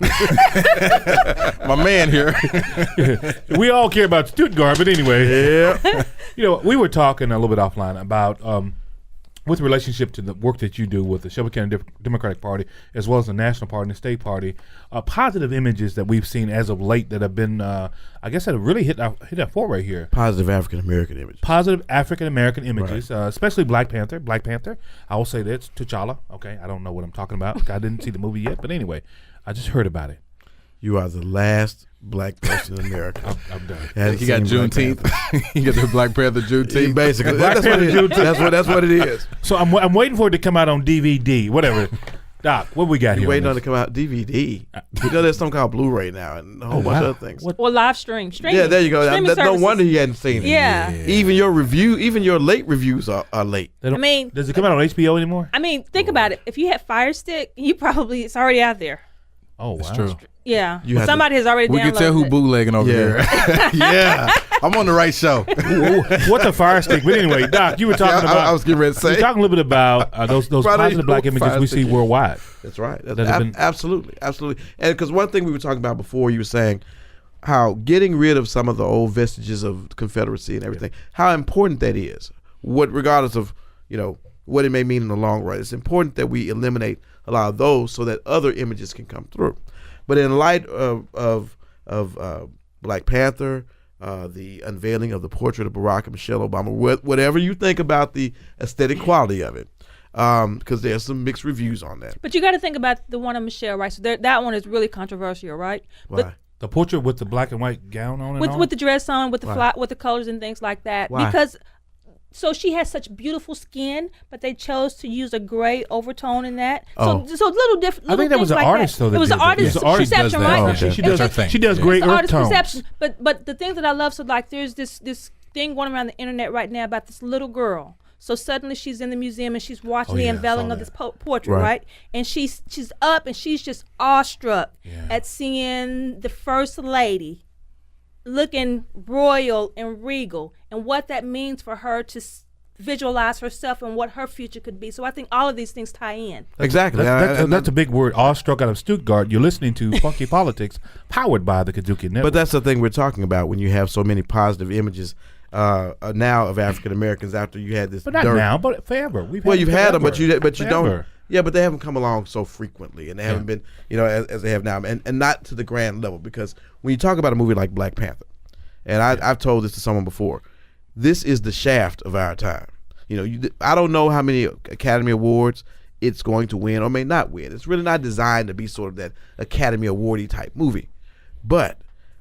My man here. We all care about Stuttgart, but anyway. Yeah. We were talking a little bit offline about with relationship to the work that you do with the Shelby County Democratic Party, as well as the National Party and the State Party, positive images that we've seen as of late that have been, I guess, that have really hit that foray here. Positive African American images. Positive African American images, especially Black Panther. Black Panther. I will say that's T'Challa. Okay, I don't know what I'm talking about. I didn't see the movie yet, but anyway, I just heard about it. You are the last black person in America. I'm done. He got Juneteenth. He got the Black Panther Juneteenth. Basically, that's what it is. So I'm waiting for it to come out on DVD, whatever. Doc, what we got here? You're waiting on it to come out DVD. You know, there's something called Blu-ray now and a whole bunch of other things. Or live stream. Yeah, there you go. No wonder you hadn't seen it. Yeah. Even your late reviews are late. Does it come out on HBO anymore? I mean, think about it. If you had Fire Stick, it's already out there. Oh, wow. That's true. Yeah. Somebody has already downloaded We can tell who bootlegging over here. Yeah. I'm on the right show. What's a Fire Stick? But anyway, Doc, you were talking about. I was getting ready to say. You're talking a little bit about those positive black images we see worldwide. That's right. Absolutely. And because one thing we were talking about before, you were saying how getting rid of some of the old vestiges of Confederacy and everything, how important that is. Regardless of, what it may mean in the long run. It's important that we eliminate a lot of those so that other images can come through. But in light of Black Panther, the unveiling of the portrait of Barack and Michelle Obama, whatever you think about the aesthetic quality of it, because there's some mixed reviews on that. But you got to think about the one of Michelle, right? So that one is really controversial, right? Why? But the portrait with the black and white gown on with the dress on, with the with the colors and things like that. Why? Because so she has such beautiful skin, but they chose to use a gray overtone in that. So little different. I think that was an artist, though. It was an artist's perception, right? She does her thing. She does great earth tones. Perception. But the thing that I love, so like there's this thing going around the internet right now about this little girl. So suddenly she's in the museum and she's watching the unveiling of this portrait, right? And she's up and she's just awestruck at seeing the first lady looking royal and regal, and what that means for her to visualize herself and what her future could be. So I think all of these things tie in. Exactly. That's a big word. Awestruck out of Stuttgart. You're listening to Funky Politics, powered by the KUDZUKIAN Network. But that's the thing we're talking about when you have so many positive images now of African Americans after you had this. But not now, but forever. You've had them, but you forever. don't. Yeah, but they haven't come along so frequently, and they haven't been, as they have now, and not to the grand level. Because when you talk about a movie like Black Panther, and I've told this to someone before, this is the Shaft of our time. I don't know how many Academy Awards it's going to win or may not win. It's really not designed to be sort of that Academy Award-y type movie. But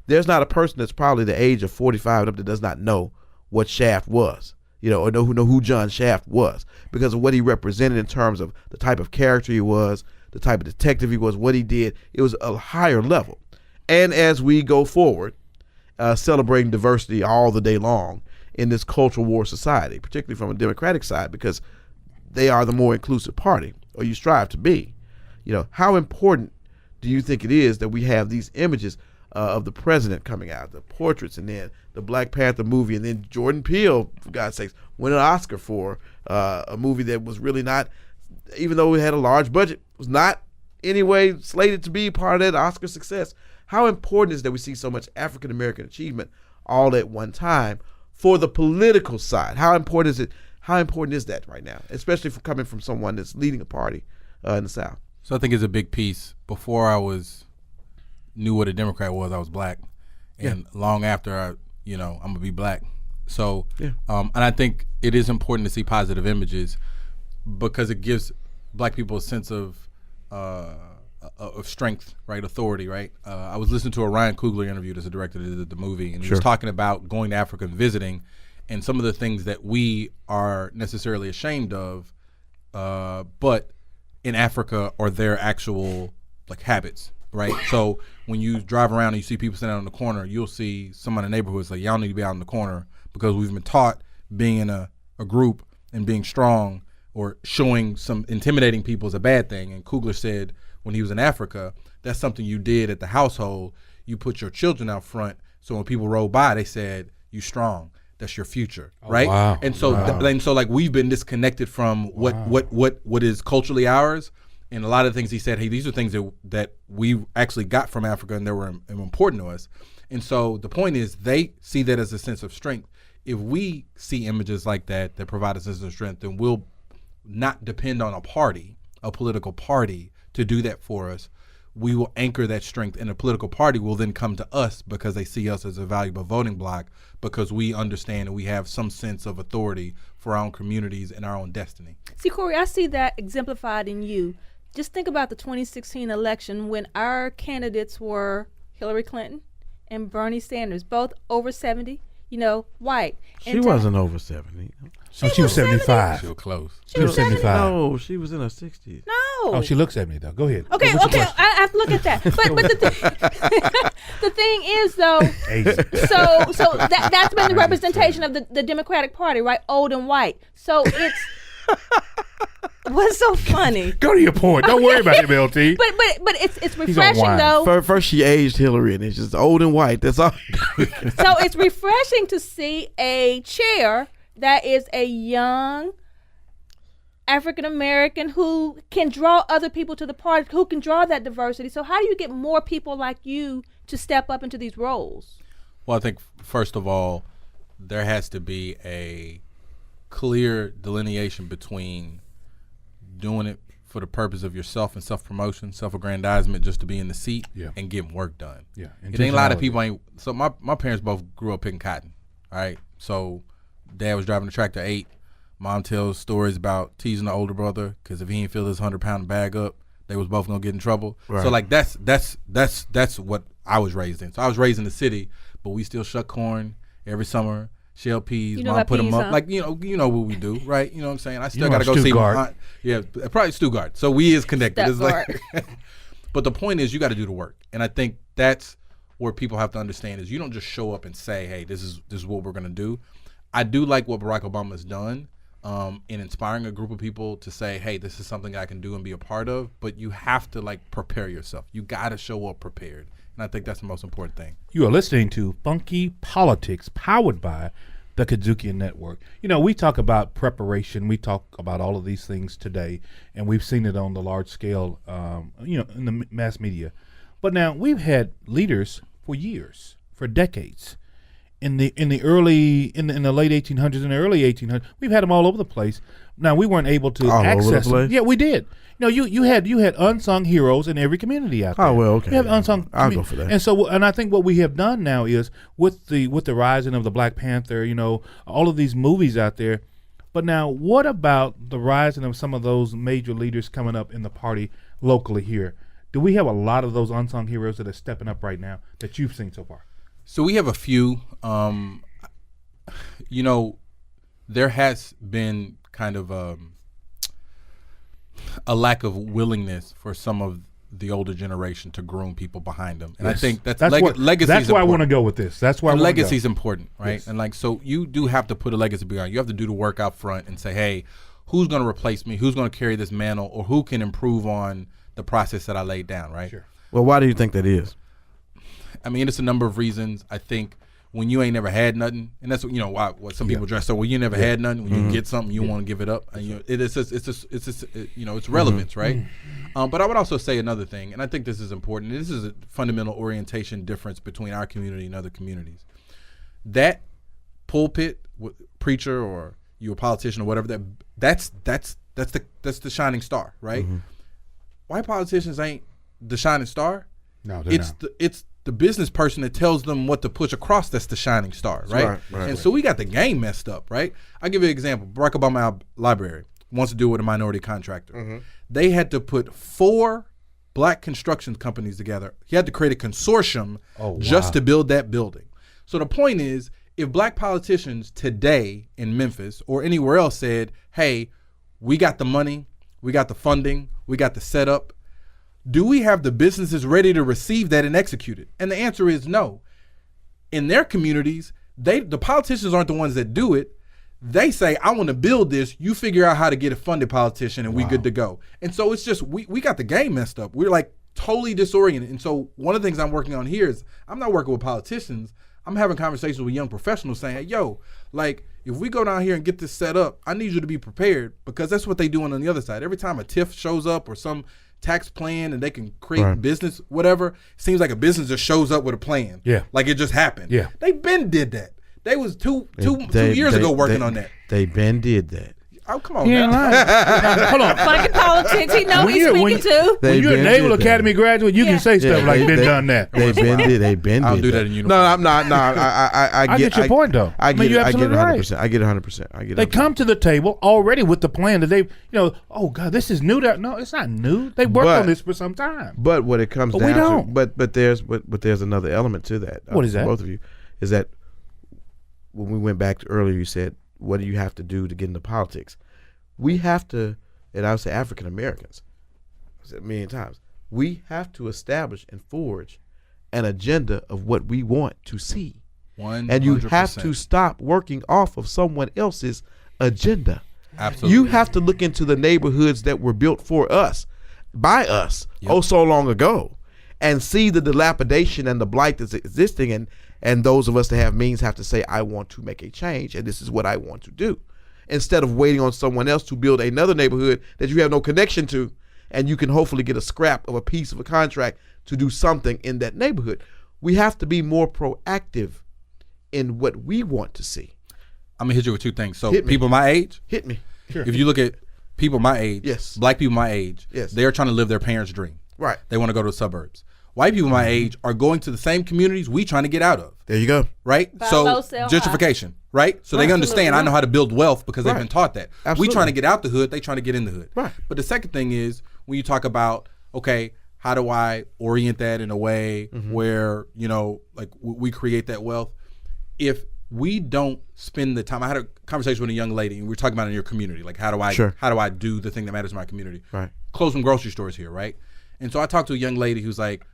there's not a person that's probably the age of 45 and up that does not know what Shaft was. Or know who John Shaft was, because of what he represented in terms of the type of character he was, the type of detective he was, what he did. It was a higher level. And as we go forward, celebrating diversity all the day long in this cultural war society, particularly from a Democratic side, because they are the more inclusive party, or you strive to be. How important do you think it is that we have these images of the president coming out, the portraits, and then the Black Panther movie, and then Jordan Peele, for God's sakes, won an Oscar for a movie that was really not, even though it had a large budget, was not anyway slated to be part of that Oscar success. How important is that we see so much African American achievement all at one time for the political side? How important is it? How important is that right now, especially for coming from someone that's leading a party in the South? So I think it's a big piece. Before I knew what a Democrat was, I was black, and long after I'm gonna be black. So, and I think it is important to see positive images because it gives black people a sense of strength, right? Authority, right? I was listening to a Ryan Coogler interview as a director that did the movie, and he was talking about going to Africa and visiting, and some of the things that we are necessarily ashamed of, but in Africa are their actual like habits, right? So when you drive around and you see people sitting out in the corner, you'll see someone in the neighborhood like, y'all need to be out in the corner because we've been taught being in a group and being strong or showing some intimidating people is a bad thing. And Coogler said when he was in Africa, that's something you did at the household. You put your children out front, so when people roll by, they said, you strong. That's your future, right? Wow. And so, like we've been disconnected from what is culturally ours, and a lot of the things he said, hey, these are things that we actually got from Africa, and they were important to us. And so the point is, they see that as a sense of strength. If we see images like that provide a sense of strength, then we'll not depend on a political party, to do that for us. We will anchor that strength, and a political party will then come to us because they see us as a valuable voting bloc, because we understand and we have some sense of authority for our own communities and our own destiny. See, Corey, I see that exemplified in you. Just think about the 2016 election when our candidates were Hillary Clinton and Bernie Sanders, both over 70, white. She wasn't over 70. She was 75. She was close. She was 75. No, she was in her 60s. No. Oh, she looks 70 though. Go ahead. Okay. I have to look at that. But the thing is though, so that's been the representation of the Democratic Party, right? Old and white. So it's what's so funny. Go to your point. Don't worry about it, LT. But it's refreshing though. First she aged Hillary, and it's just old and white. That's all. So it's refreshing to see a chair that is a young African American who can draw other people to the party, who can draw that diversity. So how do you get more people like you to step up into these roles? Well, I think first of all, there has to be a clear delineation between doing it for the purpose of yourself and self-promotion, self-aggrandizement, just to be in the seat, and getting work done. Yeah, it ain't a lot of people so my parents both grew up picking cotton, all right? So dad was driving a tractor 8. Mom tells stories about teasing the older brother because if he didn't fill his 100-pound bag up, they was both gonna get in trouble. Right. So like that's what I was raised in. So I was raised in the city, but we still shuck corn every summer, shell peas. Mom put them up, huh? Like you know what we do, right? You know what I'm saying? I still gotta go see my aunt. Yeah, probably Stuttgart. So we is connected. It's like, but the point is, you got to do the work, and I think that's where people have to understand is you don't just show up and say, hey, this is what we're gonna do. I do like what Barack Obama has done. In inspiring a group of people to say, hey, this is something I can do and be a part of, but you have to like prepare yourself. You got to show up prepared. And I think that's the most important thing. You are listening to Funky Politics, powered by the KUDZUKIAN Network. We talk about preparation. We talk about all of these things today, and we've seen it on the large scale, in the mass media. But now we've had leaders for years, for decades. In the late 1800s and the early 1800s, we've had them all over the place. Now we weren't able to access them. Yeah, we did. You had unsung heroes in every community out there. Oh well, okay. You have unsung. I'll go for that. And I think what we have done now is with the rising of the Black Panther, all of these movies out there. But now, what about the rising of some of those major leaders coming up in the party locally here? Do we have a lot of those unsung heroes that are stepping up right now that you've seen so far? So we have a few. There has been kind of a lack of willingness for some of the older generation to groom people behind them, and yes. I think that's legacy. That's why I want to go with this. That's why legacy is important, right? Yes. And so you do have to put a legacy behind. You have to do the work out front and say, hey, who's going to replace me? Who's going to carry this mantle, or who can improve on the process that I laid down, right? Sure. Well, why do you think that is? I mean, it's a number of reasons. I think when you ain't never had nothing, and that's what some people dress so. Well, you never had nothing. When you get something, you want to give it up. And, it's relevance, right? But I would also say another thing, and I think this is important. This is a fundamental orientation difference between our community and other communities. That pulpit preacher or you a politician or whatever, that's the shining star, right? White politicians ain't the shining star. No, it's the business person that tells them what to push across. That's the shining star, right? And so we got the game messed up, right? I'll give you an example. Barack Obama library wants to do it with a minority contractor. They had to put 4 black construction companies together. He had to create a consortium just to build that building. So the point is, if black politicians today in Memphis or anywhere else said, hey, we got the money, we got the funding, we got the setup, do we have the businesses ready to receive that and execute it? And the answer is no. In their communities, the politicians aren't the ones that do it. They say, I want to build this. You figure out how to get a funded politician and we good to go. And so it's just, we got the game messed up. We're like totally disoriented. And so one of the things I'm working on here is I'm not working with politicians. I'm having conversations with young professionals saying, hey, yo, like, if we go down here and get this set up, I need you to be prepared, because that's what they doing on the other side. Every time a TIF shows up or some tax plan and they can create business, whatever, seems like a business just shows up with a plan. Yeah. Like it just happened. Yeah. They been did that. They was two years ago working on that. They been did that. Oh, come on, He ain't now. lying. Hold on. Funky politics. He know he's speaking to. When you're a Naval Academy graduate, you can say stuff like "been done that." They been I'll did do that in uniform. No, I'm not. No, I get your point though. I get you're it 100%. right. I get it 100%. They come to the table already with the plan that they, oh God, this is new. No, it's not new. They worked on this for some time. But what it comes down to, but there's another element to that. What is that? Both of you, is that when we went back to earlier, you said, what do you have to do to get into politics? We have to, and I would say African Americans, I said a million times, we have to establish and forge an agenda of what we want to see. 100%. And you have to stop working off of someone else's agenda. Absolutely. You have to look into the neighborhoods that were built for us, by us, so long ago, and see the dilapidation and the blight that's existing. And those of us that have means have to say, I want to make a change, and this is what I want to do. Instead of waiting on someone else to build another neighborhood that you have no connection to, and you can hopefully get a scrap of a piece of a contract to do something in that neighborhood. We have to be more proactive in what we want to see. I'm going to hit you with 2 things. So people my age. Hit me. Sure. If you look at people my age, black people my age, they're trying to live their parents' dream. Right. They want to go to the suburbs. White people my age are going to the same communities we trying to get out of. There you go. Right? So gentrification, right? So they understand I know how to build wealth because they've been taught that. Absolutely. We trying to get out the hood, they trying to get in the hood. Right. But the second thing is when you talk about, okay, how do I orient that in a way where, like we create that wealth? If we don't spend the time, I had a conversation with a young lady and we were talking about in your community, like how do I do the thing that matters in my community? Right. Close some grocery stores here, right? And so I talked to a young lady who's like,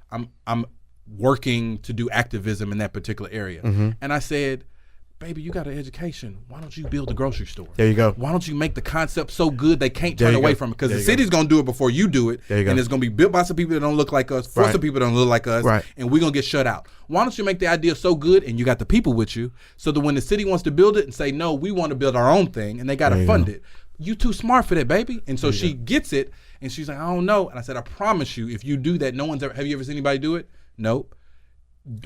I'm working to do activism in that particular area. And I said, baby, you got an education. Why don't you build a grocery store? There you go. Why don't you make the concept so good they can't turn away from it? Because the city's going to do it before you do it. And it's going to be built by some people that don't look like us, for some people that don't look like us, and we're going to get shut out. Why don't you make the idea so good and you got the people with you so that when the city wants to build it and say, no, we want to build our own thing and they got to fund it. You too smart for that, baby. And so she gets it. And she's like, I don't know. And I said, I promise you, if you do that, no one's ever. Have you ever seen anybody do it? Nope.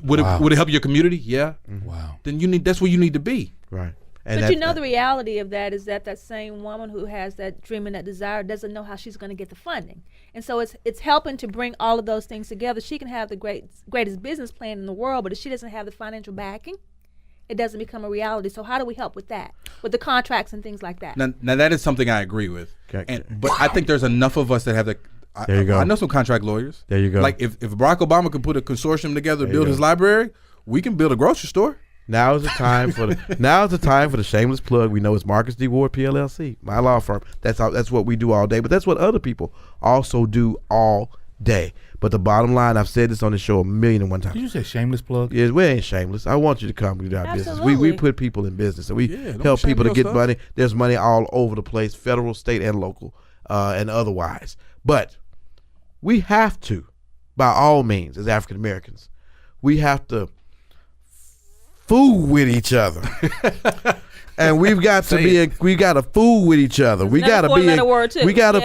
Would it help your community? Yeah. Wow. Then that's where you need to be. Right. And but the reality of that is that same woman who has that dream and that desire doesn't know how she's going to get the funding. And so it's helping to bring all of those things together. She can have the greatest business plan in the world, but if she doesn't have the financial backing, it doesn't become a reality. So how do we help with that, with the contracts and things like that? Now that is something I agree with. Okay. But I think there's enough of us that have the. There you go. I know some contract lawyers. There you go. Like if Barack Obama could put a consortium together to build his library, we can build a grocery store. Now is the time for the shameless plug. We know it's Marcus D. Ward PLLC, my law firm. That's what we do all day, but that's what other people also do all day. But the bottom line, I've said this on the show 1,000,001 times. Did you say shameless plug? Yeah, we ain't shameless. I want you to come do our business. We put people in business, and we help people to get money. There's money all over the place, federal, state, and local, and otherwise. But we have to, by all means, as African Americans, we have to fool with each other. And we've got to fool with each other. We got to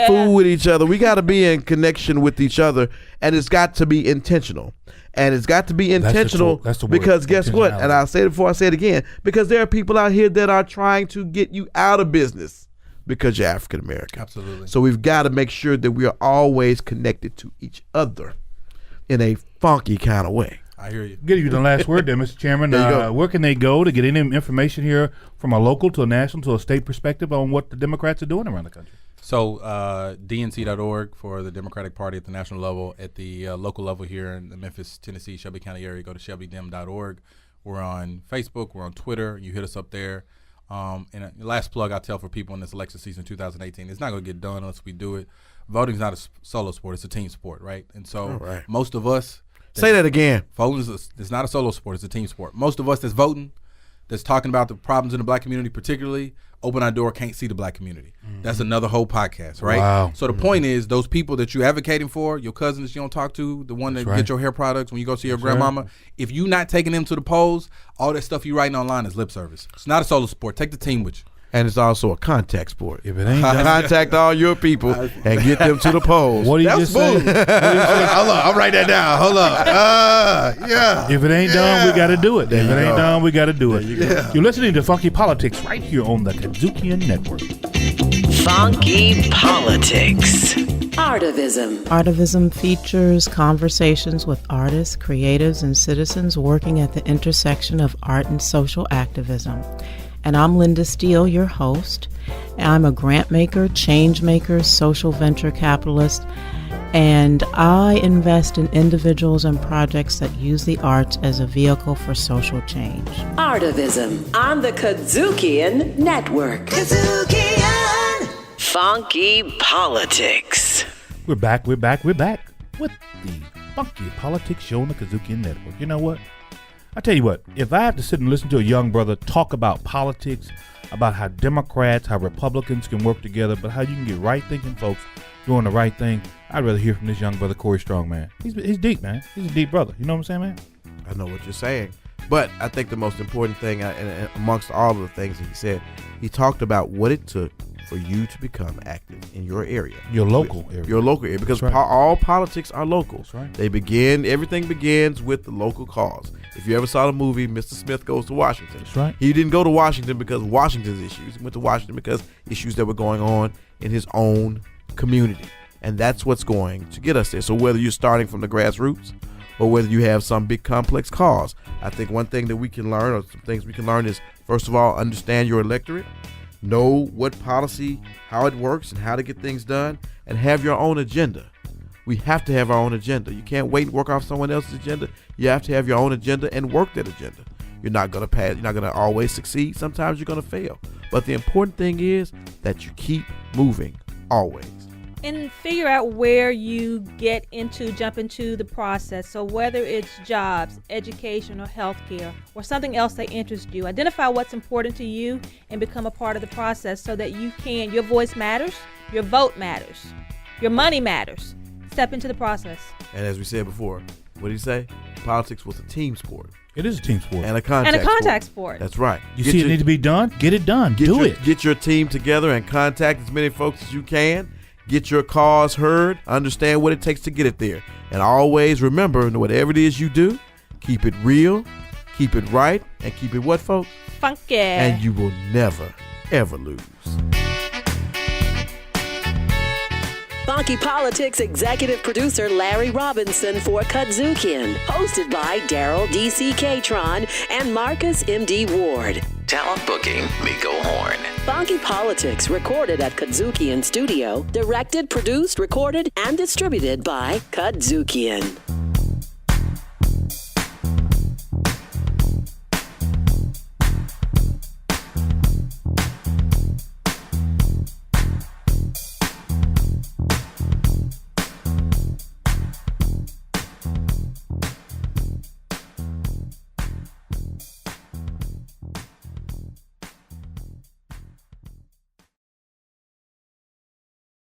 fool with each other. We got to be in connection with each other, and it's got to be intentional. And it's got to be intentional that's the word, because guess what? And I'll say it before I say it again, because there are people out here that are trying to get you out of business because you're African American. Absolutely. So we've got to make sure that we are always connected to each other in a funky kind of way. I hear you. Give you the last word there, Mr. Chairman. Where can they go to get any information here from a local to a national to a state perspective on what the Democrats are doing around the country? So DNC.org for the Democratic Party at the national level. At the local level here in the Memphis, Tennessee, Shelby County area, go to ShelbyDem.org. We're on Facebook. We're on Twitter. You hit us up there. And the last plug I tell for people in this election season 2018, it's not going to get done unless we do it. Voting's not a solo sport. It's a team sport, right? And so most of us. Say that again. Voting is not a solo sport. It's a team sport. Most of us that's voting, that's talking about the problems in the black community particularly, open our door, can't see the black community. Mm-hmm. That's another whole podcast, right? Wow. So the point is, those people that you're advocating for, your cousins you don't talk to, the one that get your hair products when you go see your grandmama, if you're not taking them to the polls, all that stuff you writing online is lip service. It's not a solo sport. Take the team with you. And it's also a contact sport. If it ain't contact all your people and get them to the polls. What do you just say? Hold on, I'll write that down. Hold on. Yeah. If it ain't done, we got to do it. If it ain't done, we got to do it. You're listening to Funky Politics right here on the KUDZUKIAN Network. Funky Politics. Artivism. Artivism features conversations with artists, creatives, and citizens working at the intersection of art and social activism. And I'm Linda Steele, your host. I'm a grant maker, change maker, social venture capitalist, and I invest in individuals and projects that use the arts as a vehicle for social change. Artivism on the KUDZUKIAN Network. KUDZUKIAN! Funky Politics. We're back with the Funky Politics show on the KUDZUKIAN Network. You know what? I tell you what, if I have to sit and listen to a young brother talk about politics, about how Democrats, how Republicans can work together, but how you can get right-thinking folks doing the right thing, I'd rather hear from this young brother, Corey Strong, man. He's deep, man. He's a deep brother. You know what I'm saying, man? I know what you're saying. But I think the most important thing, and amongst all of the things that he said, he talked about what it took for you to become active in your area. Your local area. Your local area. Because all politics are local. That's right. Everything begins with the local cause. If you ever saw the movie Mr. Smith Goes to Washington, that's right. He didn't go to Washington because of Washington's issues. He went to Washington because issues that were going on in his own community. And that's what's going to get us there. So whether you're starting from the grassroots or whether you have some big complex cause, I think one thing that we can learn, or some things we can learn, is, first of all, understand your electorate, know what policy, how it works, and how to get things done, and have your own agenda. We have to have our own agenda. You can't wait and work off someone else's agenda. You have to have your own agenda and work that agenda. You're not going to pass. You're not going to always succeed. Sometimes you're going to fail. But the important thing is that you keep moving always. And figure out where you jump into the process. So whether it's jobs, education, or healthcare, or something else that interests you, identify what's important to you and become a part of the process so that your voice matters, your vote matters, your money matters. Step into the process. And as we said before, what did he say? Politics was a team sport. It is a team sport. And a contact sport. That's right. You see it need to be done? Get it done. Do it. Get your team together and contact as many folks as you can. Get your cause heard. Understand what it takes to get it there. And always remember, whatever it is you do, keep it real, keep it right, and keep it what, folks? Funky. And you will never, ever lose. Funky Politics executive producer Larry Robinson for KUDZUKIAN. Hosted by Daryl D.C. Catron and Marcus M.D. Ward. Talent booking, Miko Horn. Funky Politics recorded at KUDZUKIAN Studio. Directed, produced, recorded, and distributed by KUDZUKIAN.